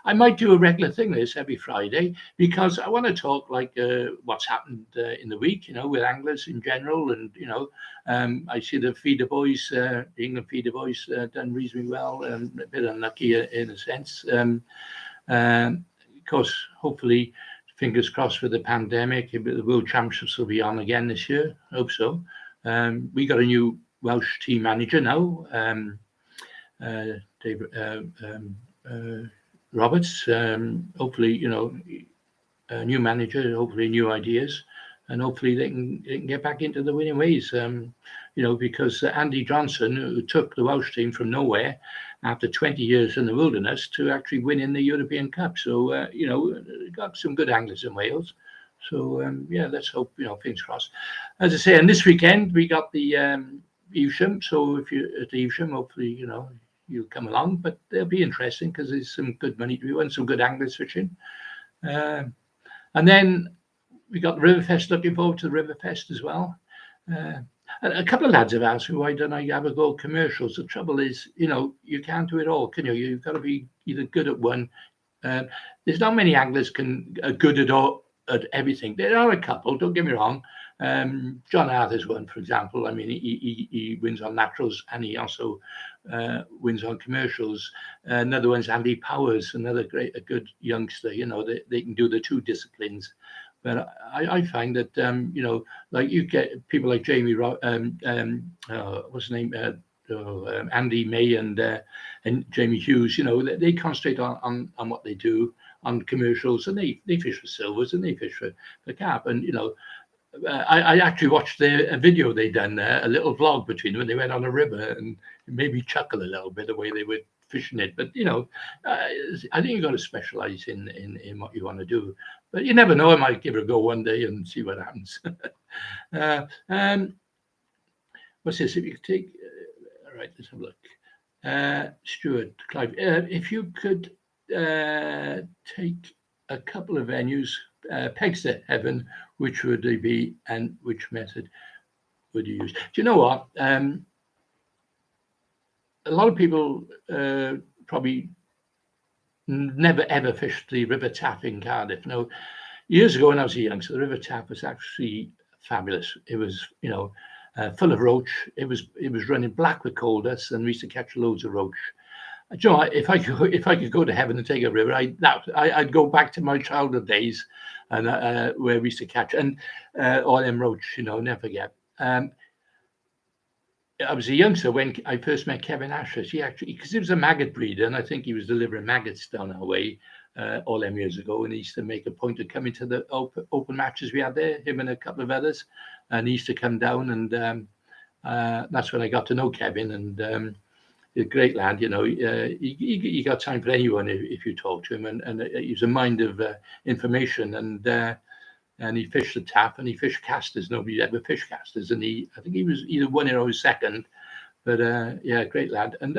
I might do a regular thing this every Friday because I want to talk like what's happened in the week, with anglers in general, and I see the feeder boys, the England feeder boys, done reasonably well, and a bit unlucky in a sense. Of course, hopefully, fingers crossed with the pandemic, the World Championships will be on again this year. I hope so. We got a new Welsh team manager now, David Roberts. Hopefully, a new manager, hopefully new ideas, and hopefully they can get back into the winning ways. Because Andy Johnson, who took the Welsh team from nowhere after 20 years in the wilderness to actually win in the European Cup. So, got some good anglers in Wales. So, let's hope, fingers crossed. As I say, and this weekend we got the Evesham. So if you're at the Evesham, hopefully, you'll come along. But they'll be interesting because there's some good money to be won, some good anglers fishing. And then we got the Riverfest, looking forward to the Riverfest as well. A couple of lads have asked me, why don't I have a go at commercials? The trouble is, you can't do it all, can you? You've got to be either good at one. There's not many anglers are good at everything. There are a couple, don't get me wrong. John Arthur's one, for example. I mean, he wins on naturals and he also wins on commercials. Another one's Andy Powers, a good youngster. They can do the two disciplines. But I find that like you get people like Jamie, what's his name, Andy May and Jamie Hughes. They concentrate on what they do on commercials, and they fish for silvers and they fish for carp. And I actually watched a video they done there, a little vlog between them when they went on a river, and it made me chuckle a little bit the way they were fishing it. But I think you've got to specialize in what you want to do. but you never know. I might give it a go one day and see what happens. What's this? If you could take, all right, let's have a look. Stuart, Clive, if you could take a couple of venues, pegs to heaven, which would they be, and which method would you use? Do you know what? A lot of people probably never ever fished the River Taff in Cardiff. No, years ago when I was a youngster, the River Taff was actually fabulous. It was, full of roach. It was running black with coal dust, and we used to catch loads of roach. Do you know what? If I could go to heaven and take a river, I'd go back to my childhood days, and where we used to catch and all them roach. Never forget. I was a youngster when I first met Kevin Ashers. He actually, because he was a maggot breeder, and I think he was delivering maggots down our way all them years ago. And he used to make a point of coming to the open matches we had there, him and a couple of others. And he used to come down, and that's when I got to know Kevin. And he's a great lad, he got time for anyone if you talk to him. And he was a mind of information. And he fished the Taff, and he fished casters. Nobody ever fished casters, and I think he was either winner or second. But great lad. And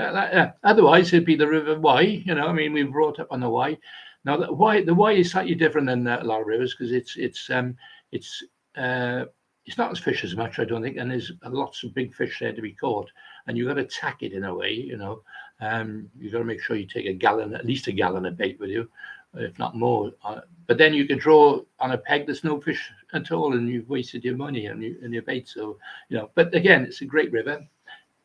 otherwise, it'd be the River Wye. We brought up on the Wye. Now the Wye is slightly different than a lot of rivers because it's not as fish as much, I don't think, and there's lots of big fish there to be caught, and you've got to tack it in a way. You've got to make sure you take at least a gallon of bait with you, if not more. But then you can draw on a peg. There's no fish at all, and you've wasted your money and your bait. So But again, it's a great river.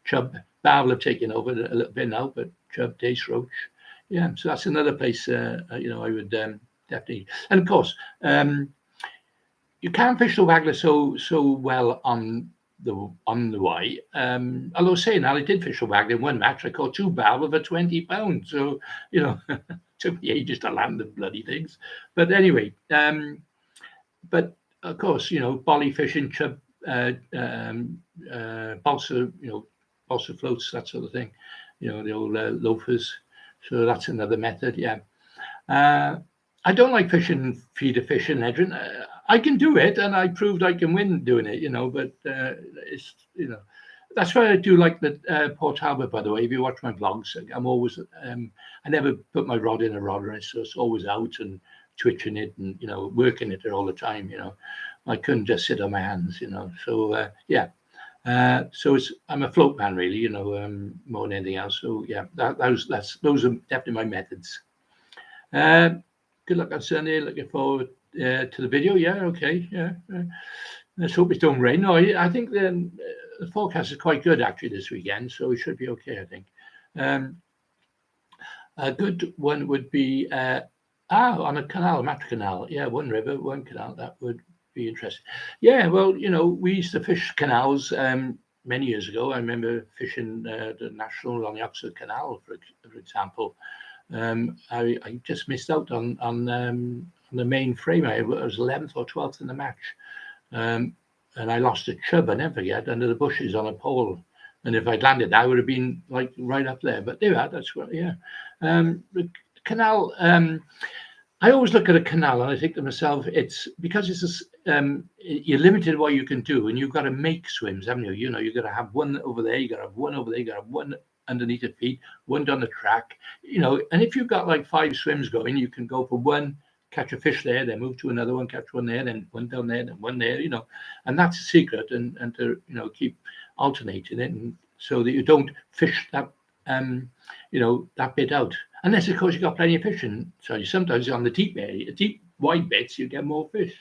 Chub, Barwell have taken over a little bit now, but chub, dace, roach. Yeah, so that's another place. I would definitely. And of course, you can't fish the waggler so well on the Wye. Although saying that, I did fish a waggler in one match. I caught 2 barwell for 20 pounds. So took me ages to land the bloody things. But anyway, but of course, bolly fishing, chub, balsa, balsa floats, that sort of thing. The old loafers. So that's another method. Yeah. I don't like fishing feeder fish in Edrin. I can do it, and I proved I can win doing it. But it's that's why I do like the Port Talbot. By the way, if you watch my vlogs, I'm always I never put my rod in a rod, and so it's always out and twitching it and working it all the time. I couldn't just sit on my hands. So so I'm a float man really. More than anything else. So yeah, those are definitely my methods. Good luck on Sunday. Looking forward to the video. Yeah, okay. Yeah. Let's hope it don't rain. No, I think the forecast is quite good actually this weekend, so it should be okay, I think. A good one would be on a canal, a match canal. Yeah, one river, one canal. That would be interesting. Yeah, well, we used to fish canals many years ago. I remember fishing the National on the Oxford Canal, for example. I just missed out on the main frame. I was 11th or 12th in the match, and I lost a chub. I never forget, under the bushes on a pole. And if I'd landed, I would have been like right up there. But there you are. That's what. Yeah, the canal. I always look at a canal and I think to myself, it's because it's you're limited what you can do, and you've got to make swims, haven't you? You've got to have one over there, you got to have one over there, you got to have one underneath the feet, one down the track, and if you've got like 5 swims going, you can go for one, catch a fish there, then move to another one, catch one there, then one down there, then one there, and that's the secret, and to keep alternating it, and so that you don't fish that that bit out, unless of course you've got plenty of fish. And so sometimes on the deep wide bits you get more fish.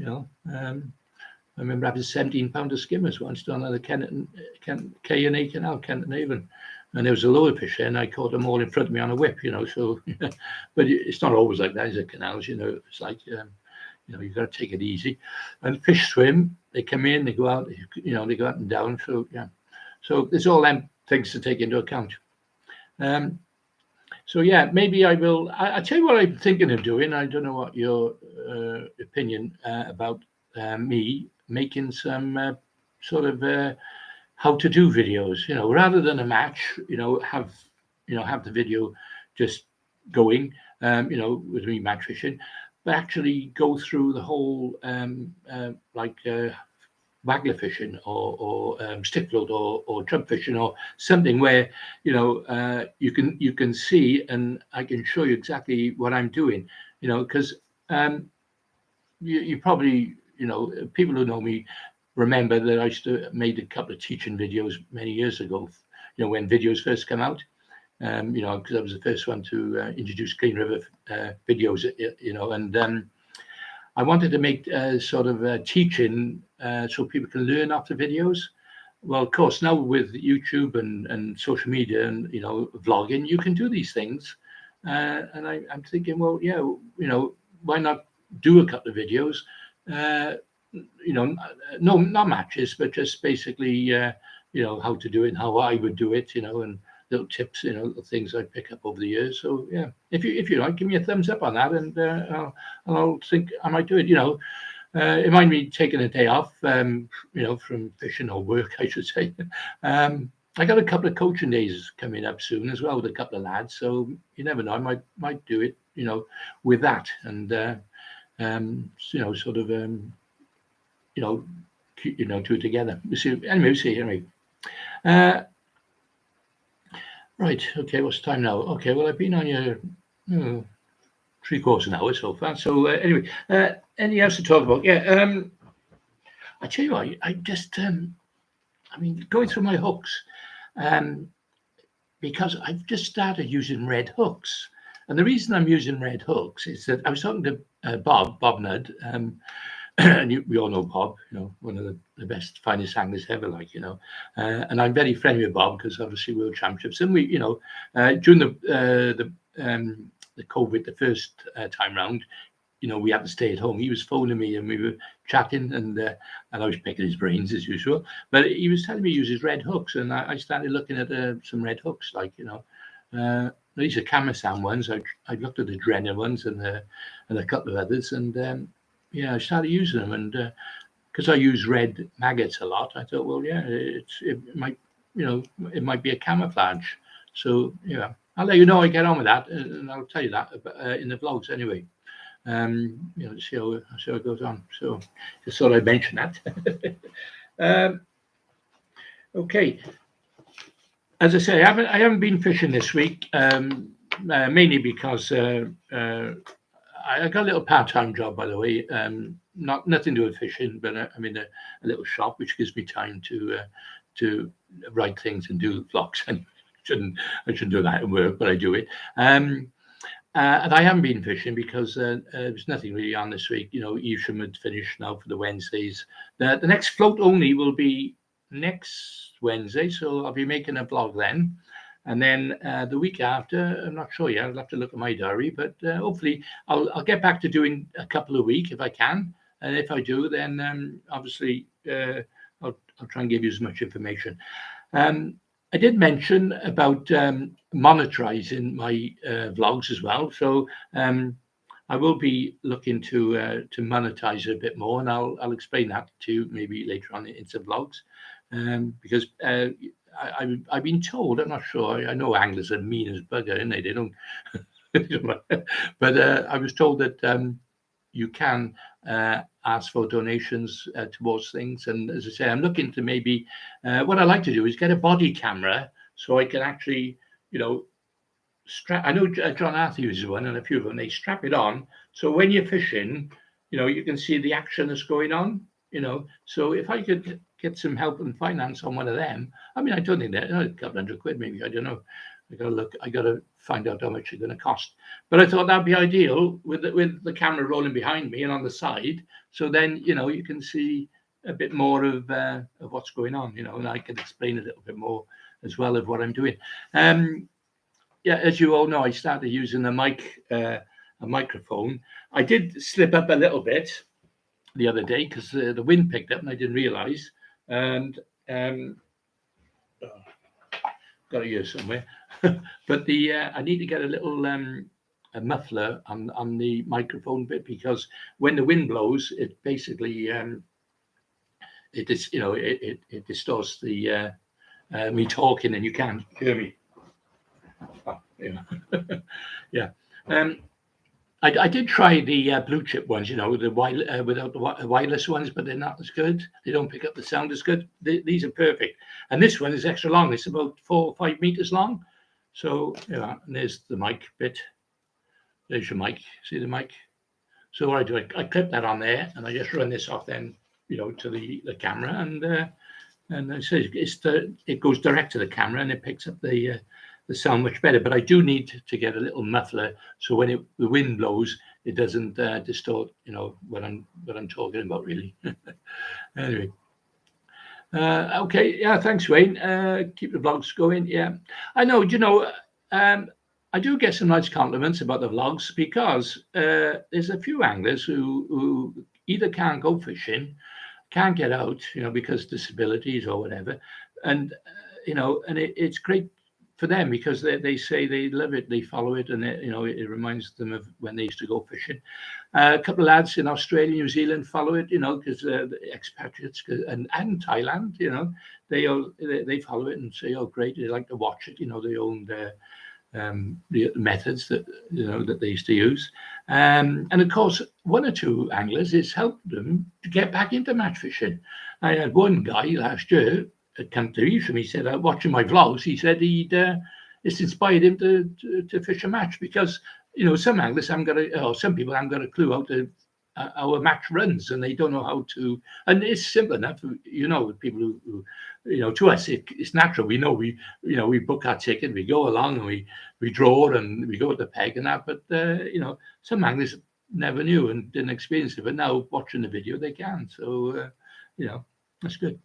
I remember having 17-pounder skimmers once down on the K&A Canal, Kenton Avon, and there was a lower fish there, and I caught them all in front of me on a whip. So, but it's not always like that, is it? Canals, it's like you've got to take it easy. And fish swim, they come in, they go out, they go up and down. So yeah, so there's all them things to take into account. So yeah, maybe I will. I'll tell you what I'm thinking of doing. I don't know what your opinion about me making some sort of how to do videos. Rather than a match, have the video just going. With me match fishing. but actually go through the whole like waggler fishing or stick float or jump fishing or something where you can see and I can show you exactly what I'm doing. Because you probably people who know me remember that I used to made a couple of teaching videos many years ago. When videos first came out. Because I was the first one to introduce Clean River videos. And I wanted to make sort of teaching so people can learn off the videos. Well, of course, now with YouTube and social media and vlogging, you can do these things. And I'm thinking, well, yeah, why not do a couple of videos? No, not matches, but just basically, how to do it and how I would do it, and little tips, little things I pick up over the years. So yeah, if you like, give me a thumbs up on that, and I'll think I might do it. It might be taking a day off, from fishing or work, I should say. I got a couple of coaching days coming up soon as well with a couple of lads, so you never know. I might do it, with that, and sort of two together. We'll see. Anyway, we'll see. Anyway. Right. Okay. What's the time now? Okay. Well, I've been on here 3/4 an hour so far. So anyway, anything else to talk about? Yeah. I tell you what, I just, going through my hooks, because I've just started using red hooks. And the reason I'm using red hooks is that I was talking to Bob Nudd, and we all know Bob, one of the best, finest anglers ever, and I'm very friendly with Bob because obviously World Championships, and we, during the COVID, the first time round, we had to stay at home. He was phoning me and we were chatting, and I was picking his brains as usual. But he was telling me to use his red hooks, and I started looking at some red hooks, these are Kamasan ones. I looked at the Drennan ones and a couple of others, and I started using them, and because I use red maggots a lot, I thought, well, yeah, it might, it might be a camouflage. So yeah, I'll let you know I get on with that, and I'll tell you that in the vlogs anyway. See how it goes on. So just thought I'd mention that. Okay. As I say, I haven't been fishing this week, mainly because I got a little part-time job, by the way. Nothing to do with fishing, but I'm in a little shop which gives me time to write things and do vlogs. And I shouldn't do that at work, but I do it. And I haven't been fishing because there's nothing really on this week. Evesham had finished now for the Wednesdays. The next float only will be next Wednesday, so I'll be making a vlog then. And then the week after, I'm not sure yet. I'll have to look at my diary, but hopefully I'll get back to doing a couple a week if I can. And if I do, then obviously I'll try and give you as much information. I did mention about monetizing my vlogs as well. So I will be looking to monetize it a bit more, and I'll explain that to you maybe later on in some vlogs, because I've been told, I'm not sure, I know anglers are mean as bugger, and they don't. But I was told that you can ask for donations towards things. And as I say, I'm looking to maybe, what I like to do is get a body camera so I can actually, strap. I know John Arthur uses one, and a few of them, they strap it on. So when you're fishing, you can see the action that's going on, So if I could get some help and finance on one of them, I don't think that, a couple £100 maybe, I don't know. I got to find out how much it's going to cost. But I thought that'd be ideal with the camera rolling behind me and on the side. So then, you can see a bit more of what's going on, and I can explain a little bit more as well of what I'm doing. Yeah, as you all know, I started using a microphone. I did slip up a little bit the other day because the wind picked up and I didn't realize. And got a ear somewhere. But I need to get a little a muffler on the microphone bit, because when the wind blows, it basically it is it distorts the me talking, and you can't hear me. Oh, yeah. Yeah. I did try the blue chip ones, the without the wireless ones, but they're not as good. They don't pick up the sound as good. These are perfect, and this one is extra long. It's about 4 or 5 meters long. So yeah, and there's the mic bit. There's your mic. See the mic? So what I do, I clip that on there, and I just run this off then, to the camera, and I say it goes direct to the camera, and it picks up the sound much better. But I do need to get a little muffler so when the wind blows, it doesn't distort, what I'm talking about really. Anyway. Okay, yeah, thanks, Wayne. Keep the vlogs going. Yeah, I know. I do get some nice compliments about the vlogs because there's a few anglers who either can't go fishing, can't get out, because disabilities or whatever, and it's great for them because they say they love it, they follow it, and it reminds them of when they used to go fishing. A couple of lads in Australia, New Zealand follow it, because the expatriates and Thailand, they follow it and say, oh, great, they like to watch it, they own the methods that they used to use. And of course, one or two anglers, it's helped them to get back into match fishing. I had one guy last year come to me from. He said, watching my vlogs, he said it's inspired him to fish a match because some anglers haven't got or some people haven't got a clue how a match runs, and they don't know how to. And it's simple enough, people who to us it's natural. We know we book our ticket, we go along, and we draw and we go at the peg and that. But some anglers never knew and didn't experience it, but now watching the video they can. So that's good.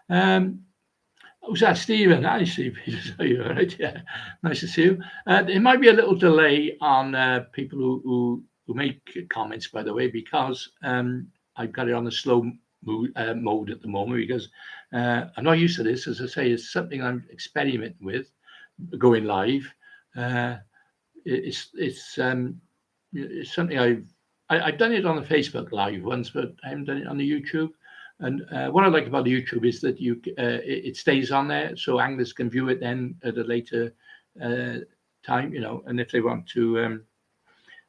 Was that Stephen? Hi, Steve. Are you all right? Yeah, nice to see you. There might be a little delay on people who make comments, by the way, because I've got it on the slow mode at the moment because I'm not used to this. As I say, it's something I'm experimenting with, going live. It's something I've done it on the Facebook Live once, but I haven't done it on the YouTube. And what I like about the YouTube is that it stays on there, so anglers can view it then at a later time, and if they want to,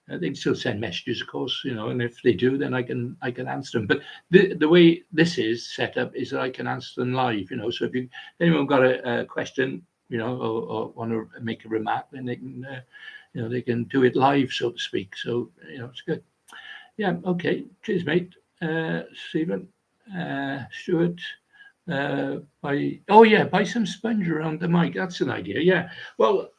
they can still send messages, of course, and if they do, then I can answer them. But the way this is set up is that I can answer them live, So if anyone got a question, or want to make a remark, then they can, they can do it live, so to speak. So it's good. Yeah. Okay. Cheers, mate. Stephen. Stuart, buy some sponge around the mic. That's an idea. Yeah. Well,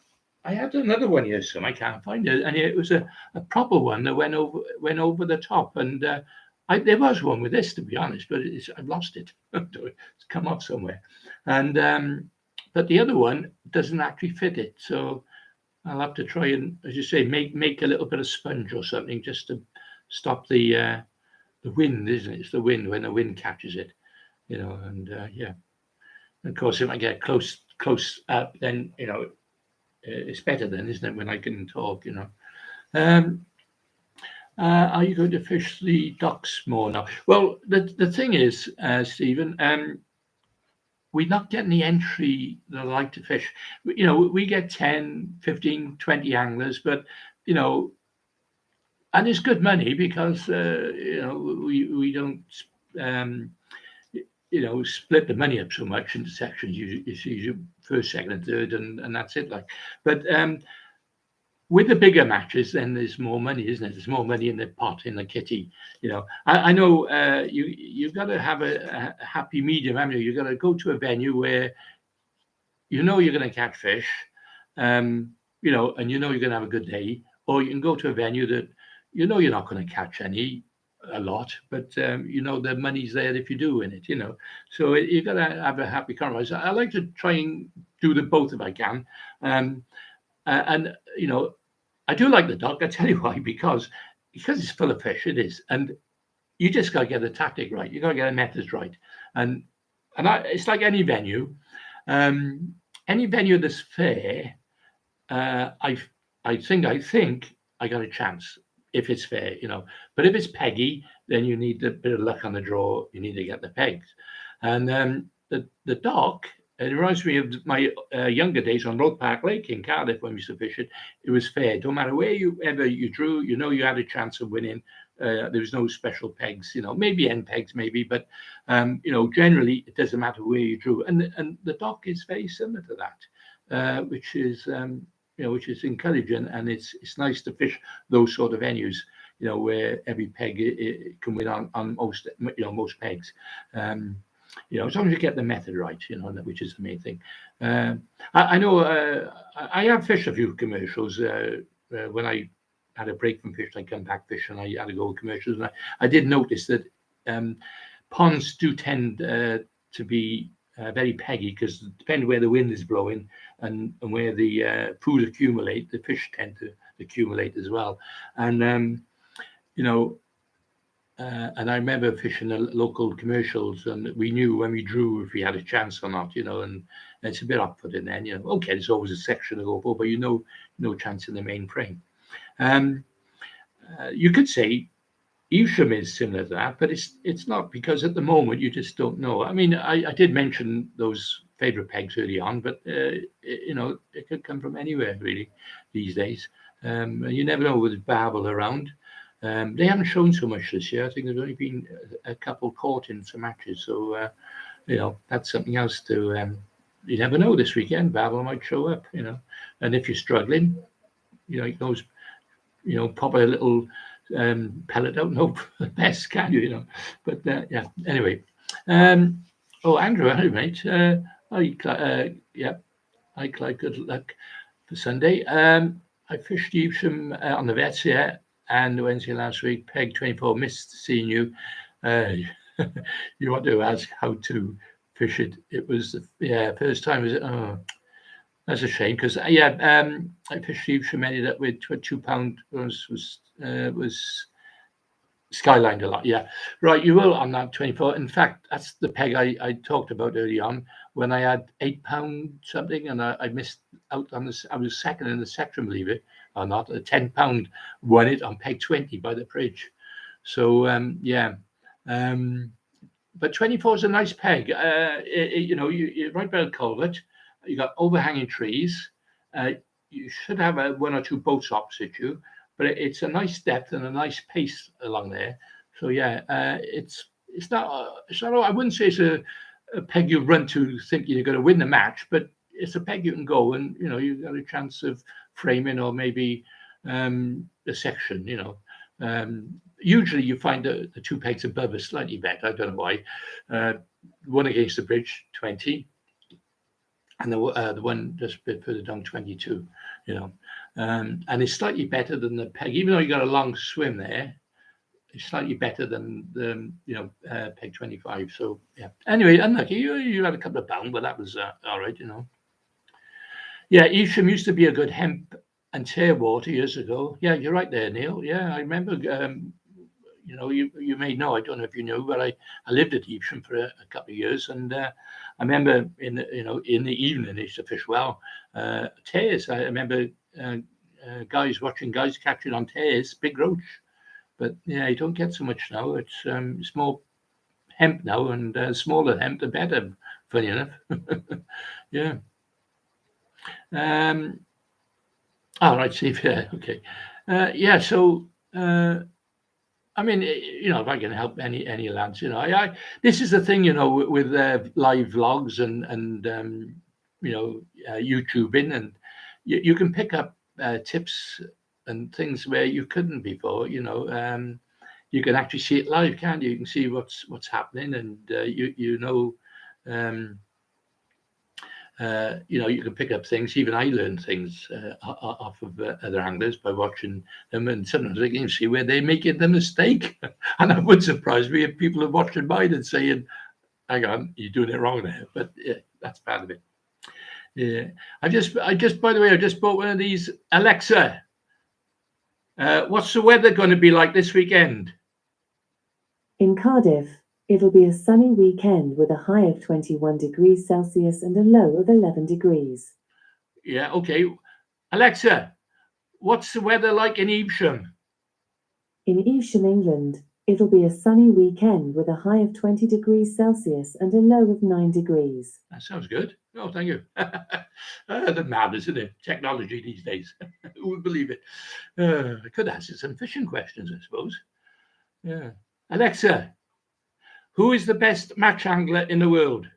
I had another one here, so I can't find it, and it was a proper one that went over the top. And there was one with this, to be honest, but I've lost it. It's come off somewhere. And but the other one doesn't actually fit it, so I'll have to try and, as you say, make a little bit of sponge or something just to stop the wind, isn't it? It's the wind when the wind catches it, and yeah. And of course, if I get close up, then it's better then, isn't it? When I can talk, Are you going to fish the docks more now? Well, the thing is, Stephen, we're not getting the entry that I like to fish. We get 10, 15, 20 anglers, but and it's good money because we don't split the money up so much into sections. You see your first, second, and third, and that's it. But with the bigger matches, then there's more money, isn't it? There's more money in the pot, in the kitty. I know you've got to have a happy medium, haven't you? You've got to go to a venue where you're going to catch fish, and you're going to have a good day, or you can go to a venue that you're not going to catch a lot, but the money's there if you do win it, So you've got to have a happy compromise. I like to try and do the both if I can, and I do like the dock. I tell you why, because it's full of fish. It is, and you just got to get the tactic right. You got to get the methods right, and it's like any venue. Any venue that's fair, I think I got a chance if it's fair, But if it's peggy, then you need a bit of luck on the draw. You need to get the pegs, and the dock It reminds me of my younger days on Road Park Lake in Cardiff when we used to fish it. It was fair. Don't matter where you drew, you had a chance of winning. There was no special pegs, maybe end pegs, maybe, but generally it doesn't matter where you drew. And the dock is very similar to that, which is which is encouraging, and it's nice to fish those sort of venues, where every peg it can win on most pegs. As long as you get the method right, which is the main thing. I know I have fished a few commercials when I had a break from fishing. I come back fishing. I had to go with commercials, and I did notice that ponds do tend to be very peggy because depending where the wind is blowing and where the food accumulate, the fish tend to accumulate as well. And and I remember fishing the local commercials, and we knew when we drew if we had a chance or not, and it's a bit off-putting then, okay, there's always a section to go for, but no chance in the main frame. You could say Evesham is similar to that, but it's not, because at the moment you just don't know. I mean, I did mention those favourite pegs early on, but it could come from anywhere really these days. You never know with Babel around. They haven't shown so much this year. I think there's only been a couple caught in some matches, so that's something else to. You never know this weekend. Babel might show up, and if you're struggling, you can always, pop a little pellet out and hope for the best, can you? But yeah. Anyway, Andrew, hi mate. Hi Clive. Good luck for Sunday. I fished Evesham on the vets, and Wednesday last week, peg 24. Missed seeing you. You want to ask how to fish it? It was first time. Was it? Oh, that's a shame because I fished Evesham, ended up with £2 was skylined a lot. Yeah, right. You will on that 24. In fact, that's the peg I talked about early on when I had £8 something, and I missed out on this. I was second in the section, believe it or not. A £10 won it on peg 20 by the bridge. So but 24 is a nice peg. You're right by the culvert. You got overhanging trees. You should have one or two boats opposite you, but it's a nice depth and a nice pace along there. So it's not. I wouldn't say it's a peg you run to thinking you're going to win the match, but it's a peg you can go and you've got a chance of framing or maybe a section. Usually you find the two pegs above are slightly better. I don't know why. One against the bridge 20, and the one just a bit further down 22. And it's slightly better than the peg, even though you got a long swim there. It's slightly better than the peg 25. So yeah. Anyway, unlucky. You had a couple of pounds, but that was all right. Yeah, Evesham used to be a good hemp and tear water years ago. Yeah, you're right there, Neil. Yeah, I remember. You may know. I don't know if you knew, but I lived at Evesham for a couple of years, and I remember in the evening they used to fish well. Tears. I remember watching guys catching on tears, big roach. But yeah, you don't get so much now. It's more hemp now, and smaller hemp the better. Funny enough. Yeah. All right, Steve. Yeah. Okay. Yeah. So. I mean, if I can help any lads, this is the thing, with live vlogs and YouTubing, and you can pick up tips and things where you couldn't before. You can actually see it live, can't you? You can see what's happening, and you can pick up things. Even I learn things off of other anglers by watching them, and sometimes I can see where they're making the mistake. And that would surprise me if people are watching mine and saying, "Hang on, you're doing it wrong there." But yeah, that's part of it. Yeah, I just, by the way, I just bought one of these. Alexa, what's the weather going to be like this weekend? In Cardiff, it'll be a sunny weekend with a high of 21 degrees Celsius and a low of 11 degrees. Yeah, okay. Alexa, what's the weather like in Evesham? In Evesham, England, it'll be a sunny weekend with a high of 20 degrees Celsius and a low of 9 degrees. That sounds good. Oh, thank you. The madness, isn't it? Technology these days. Who would believe it? I could ask you some fishing questions, I suppose. Yeah. Alexa, who is the best match angler in the world?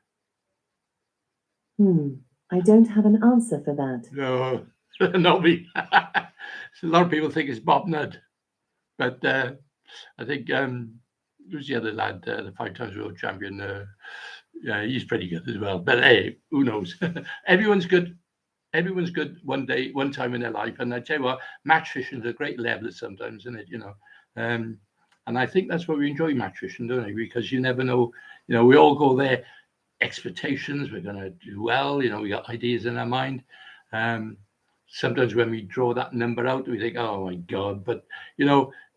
I don't have an answer for that. No, not me. So a lot of people think it's Bob Nudd, but I think who's the other lad, the 5 times world champion? Yeah, he's pretty good as well. But hey, who knows? Everyone's good. Everyone's good one day, one time in their life. And I tell you what, match fishing is a great leveler sometimes, isn't it? And I think that's why we enjoy match fishing, don't we? Because you never know. We all go there, expectations. We're going to do well. We got ideas in our mind. Sometimes when we draw that number out, we think, "Oh my God!" But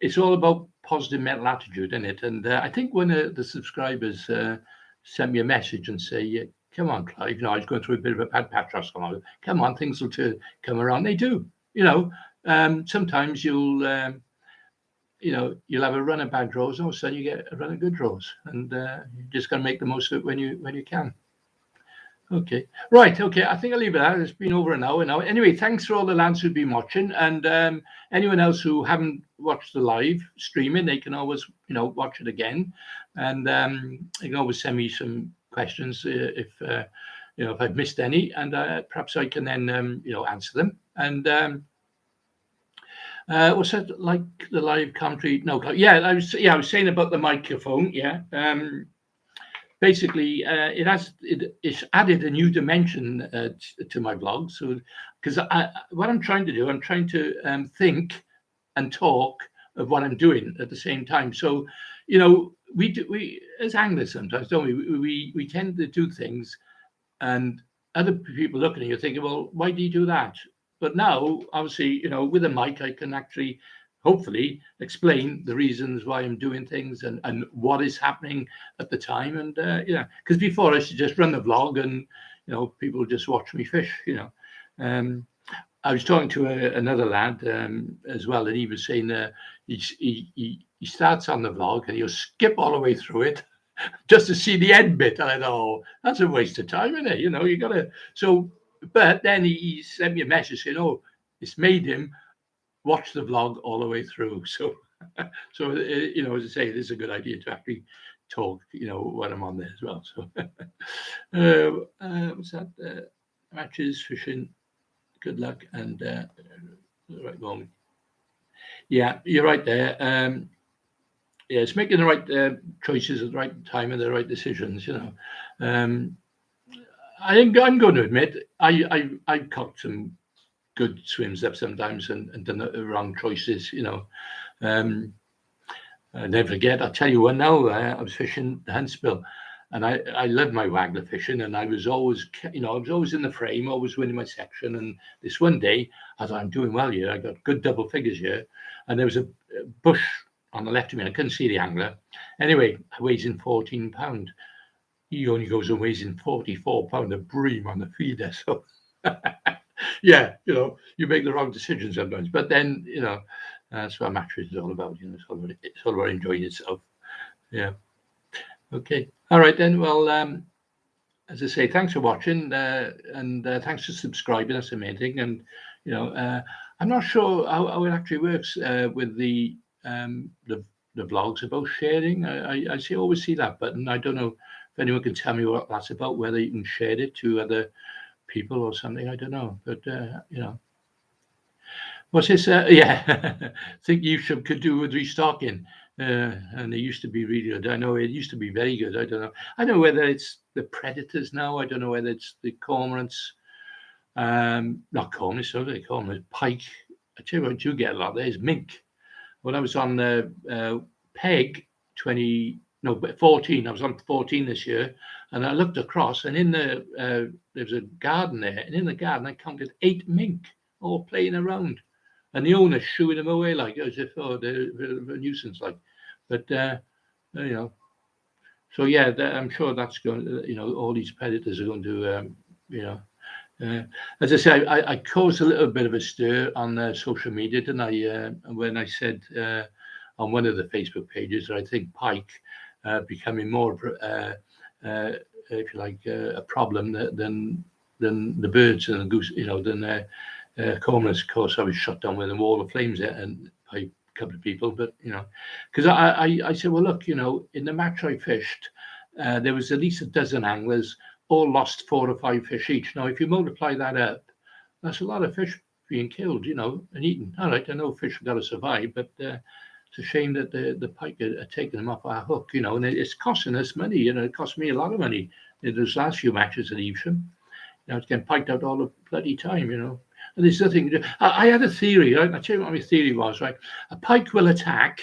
it's all about positive mental attitude, isn't it? And I think when the subscribers send me a message and say, "Come on, Clive," I was going through a bit of a bad patch last time. Come on, things will come around. They do. Sometimes you'll have a run of bad draws, and all of a sudden you get a run of good draws, and you just got to make the most of it when you can. Okay, right. Okay, I think I'll leave it at that. It's been over an hour now. Anyway, thanks for all the lads who've been watching, and anyone else who haven't watched the live streaming, they can always watch it again, and you can always send me some questions if I've missed any, and perhaps I can then answer them. And what's that, like the live commentary? No, yeah, I was saying about the microphone. Yeah. Basically, it's added a new dimension to my vlog. So, because what I'm trying to do, I'm trying to think and talk of what I'm doing at the same time. So, we as anglers sometimes, don't we? We tend to do things, and other people looking at you thinking, well, why do you do that? But now, obviously, with a mic, I can actually hopefully explain the reasons why I'm doing things and what is happening at the time. And because before I used to just run the vlog and people just watch me fish. I was talking to another lad as well, and he was saying he starts on the vlog and he'll skip all the way through it just to see the end bit. And I thought, oh, that's a waste of time, isn't it? You got to. So, but then he sent me a message saying, oh, it's made him watch the vlog all the way through. So, as I say, it is a good idea to actually talk, when I'm on there as well. So, what's that? Matches, fishing, good luck, and the right moment. Yeah, you're right there. Yeah, it's making the right choices at the right time and the right decisions. I think I'm going to admit I've caught some good swims up sometimes and done the wrong choices. I never forget. I'll tell you one now. I was fishing the Huntsville, and I love my waggler fishing, and I was always in the frame, always winning my section. And this one day, I thought I'm doing well here. I got good double figures here, and there was a bush on the left of me. I couldn't see the angler. Anyway, I weighs in 14 pound. He only goes and weighs in 44 pound of bream on the feeder. So. Yeah, you make the wrong decision sometimes, but then that's what match fishing is all about. It's all about enjoying yourself. Yeah. Okay. All right then. Well, as I say, thanks for watching, and thanks for subscribing. That's the main thing. And I'm not sure how it actually works with the vlogs about sharing. I always see that button. I don't know if anyone can tell me what that's about. Whether you can share it to other people or something, I don't know, but what's this? Yeah, I think YouTube could do with restocking, and it used to be really good. I know it used to be very good. I don't know. I don't know whether it's the predators now. I don't know whether it's the cormorants. Not cormorants, so they call them pike. I tell you what, you get a lot. There's mink. When I was on peg 14. I was on 14 this year, and I looked across, and in there was a garden there, and in the garden I counted 8 mink all playing around, and the owner shooing them away like as if they're a nuisance, like. But so yeah, I'm sure that's going. All these predators are going to, as I say, I caused a little bit of a stir on social media, didn't I? When I said on one of the Facebook pages that I think pike becoming more, if you like, a problem than than the birds and the goose, than cormorants. Of course, I was shot down with a wall of flames there and by a couple of people, but because I said, well, look, in the match I fished, there was at least a dozen anglers, all lost 4 or 5 fish each. Now, if you multiply that up, that's a lot of fish being killed, and eaten. All right, I know fish have got to survive, but it's a shame that the pike are taking them off our hook, and it's costing us money. It cost me a lot of money in those last few matches at Evesham. It's getting piked out all the bloody time, And there's nothing. I had a theory. Right? I'll tell you what my theory was. Right, a pike will attack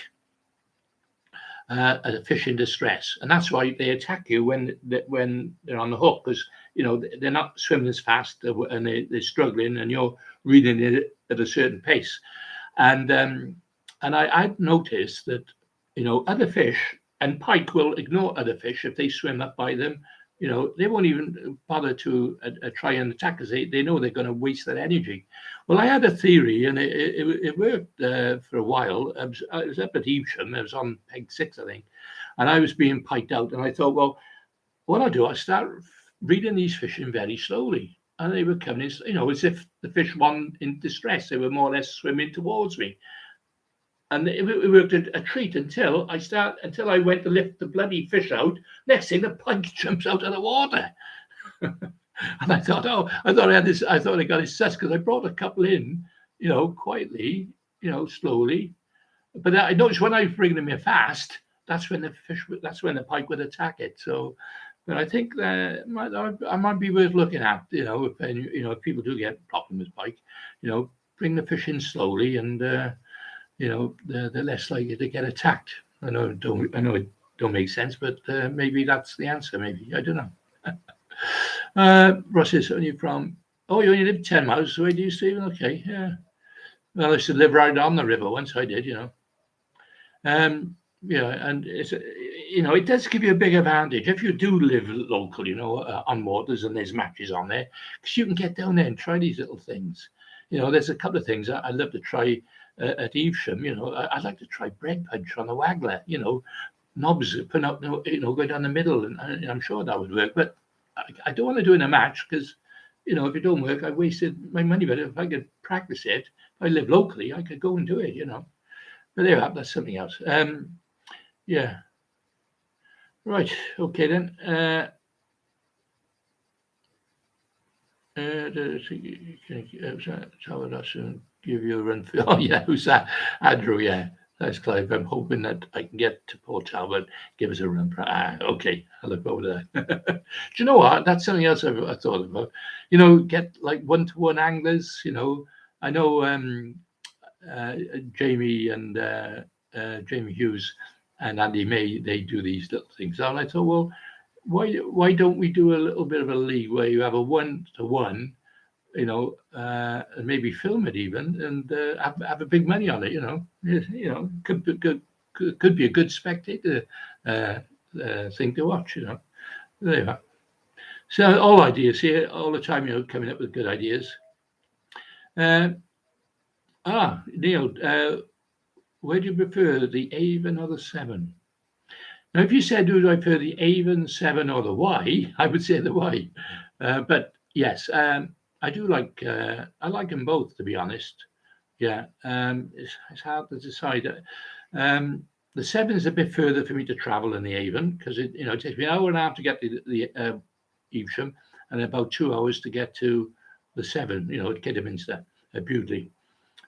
a fish in distress, and that's why they attack you when they're on the hook, because they're not swimming as fast and they're struggling, and you're reading it at a certain pace. And I'd noticed that other fish, and pike will ignore other fish if they swim up by them. They won't even bother to try and attack because they know they're going to waste their energy. Well, I had a theory, and it worked for a while. I was up at Evesham. I was on peg 6, I think, and I was being piked out. And I thought, well, what I'll do, I'll start reading these fish in very slowly. And they were coming, as if the fish weren't in distress. They were more or less swimming towards me. And it worked a treat until I went to lift the bloody fish out. Next thing, the pike jumps out of the water. And I thought I got his sus because I brought a couple in, quietly, slowly. But I noticed when I was bringing them in fast, that's when the pike would attack it. So, but I think that I might be worth looking at, if people do get a problem with pike, bring the fish in slowly and, they're less likely to get attacked. I know it don't make sense, but maybe that's the answer. Maybe I don't know. Ross is only from. Oh, you only live 10 miles away, do you, Stephen? Okay, yeah. Well, I used to live right on the river once. I did, and it's it does give you a big advantage if you do live local, on waters and there's matches on there, because you can get down there and try these little things. There's a couple of things I'd love to try. At Evesham, I'd like to try bread punch on the waggler, knobs put out, go down the middle, and I'm sure that would work. But I don't want to do it in a match because, if it don't work, I wasted my money. But if I could practice it, if I live locally, I could go and do it, But there, that's something else. Yeah. Right. Okay then. Give you a run for. Oh yeah, who's that? Andrew. Yeah, that's Clive. I'm hoping that I can get to Port Talbot. Give us a run. Okay, I look forward to that. Do you know what? That's something else I thought about. Get like 1-to-1 anglers. I know Jamie and Jamie Hughes and Andy May. They do these little things. And I thought, well, why don't we do a little bit of a league where you have a 1-to-1? And maybe film it even, and have a big money on it. Could be a good spectator thing to watch. There you are. So all ideas here, all the time. Coming up with good ideas. Neil, where do you prefer, the Avon or the Severn? Now, if you said, do I prefer the Avon, Severn, or the Y, I would say the Y. But yes. I do like. I like them both, to be honest. Yeah, it's hard to decide. The Severn is a bit further for me to travel than the Avon because it takes me an hour and a half to get to the Evesham and about 2 hours to get to the Severn. At Kidderminster, Bewdley.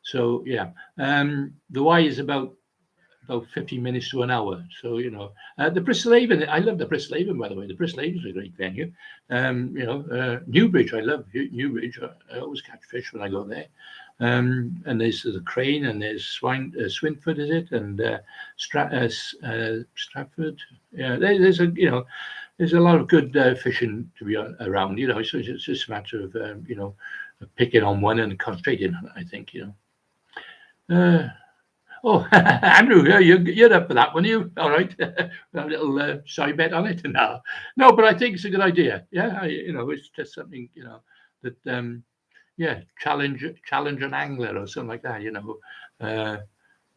So yeah, the Y is about 15 minutes to an hour. So, the Bristol Avon, I love the Bristol Avon, by the way. The Bristol Avon is a great venue. Newbridge, I love Newbridge. I always catch fish when I go there. And there's the Crane, and there's Swinford, is it? And Stratford. Yeah, there's a lot of good fishing to be around, so it's just a matter of, picking on one and concentrating on it, I think, Oh, Andrew, you're up for that one, you? All right, a little side bet on it. No, but I think it's a good idea. Yeah, it's just something that challenge an angler or something like that. You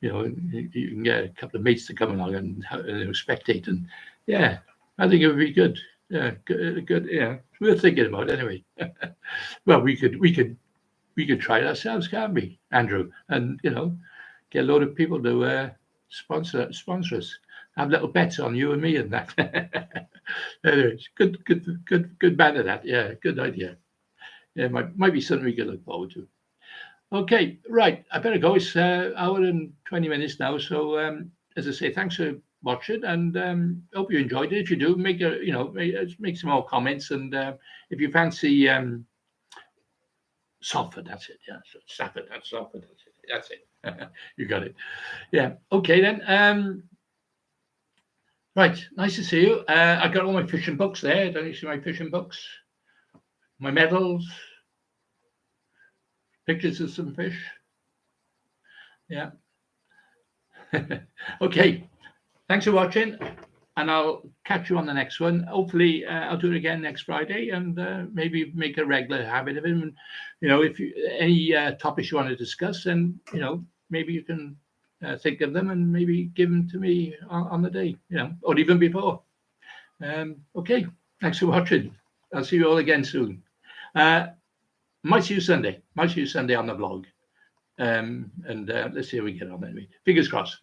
can get a couple of mates to come along and spectate, and yeah, I think it would be good. Yeah, good. Yeah, we're thinking about it anyway. Well, we could try it ourselves, can't we, Andrew? And get a load of people to sponsor us. Have little bets on you and me and that. Anyways, good banner that. Yeah, good idea. Yeah, might be something we could look forward to. Okay, right. I better go. It's hour and 20 minutes now. So as I say, thanks for watching, and hope you enjoyed it. If you do, make some more comments, and if you fancy Salford, that's it. Yeah, so Stafford, that's Salford. That's it. You got it. Yeah. Okay then. Right. Nice to see you. I got all my fishing books there. Don't you see my fishing books? My medals, pictures of some fish. Yeah. Okay. Thanks for watching, and I'll catch you on the next one. Hopefully, I'll do it again next Friday, and maybe make a regular habit of it. And if you any topics you want to discuss, then maybe you can think of them and maybe give them to me on the day, or even before. Okay, thanks for watching. I'll see you all again soon. Uh, might see you Sunday. Might see you Sunday on the vlog. And let's see how we get on anyway. Fingers crossed.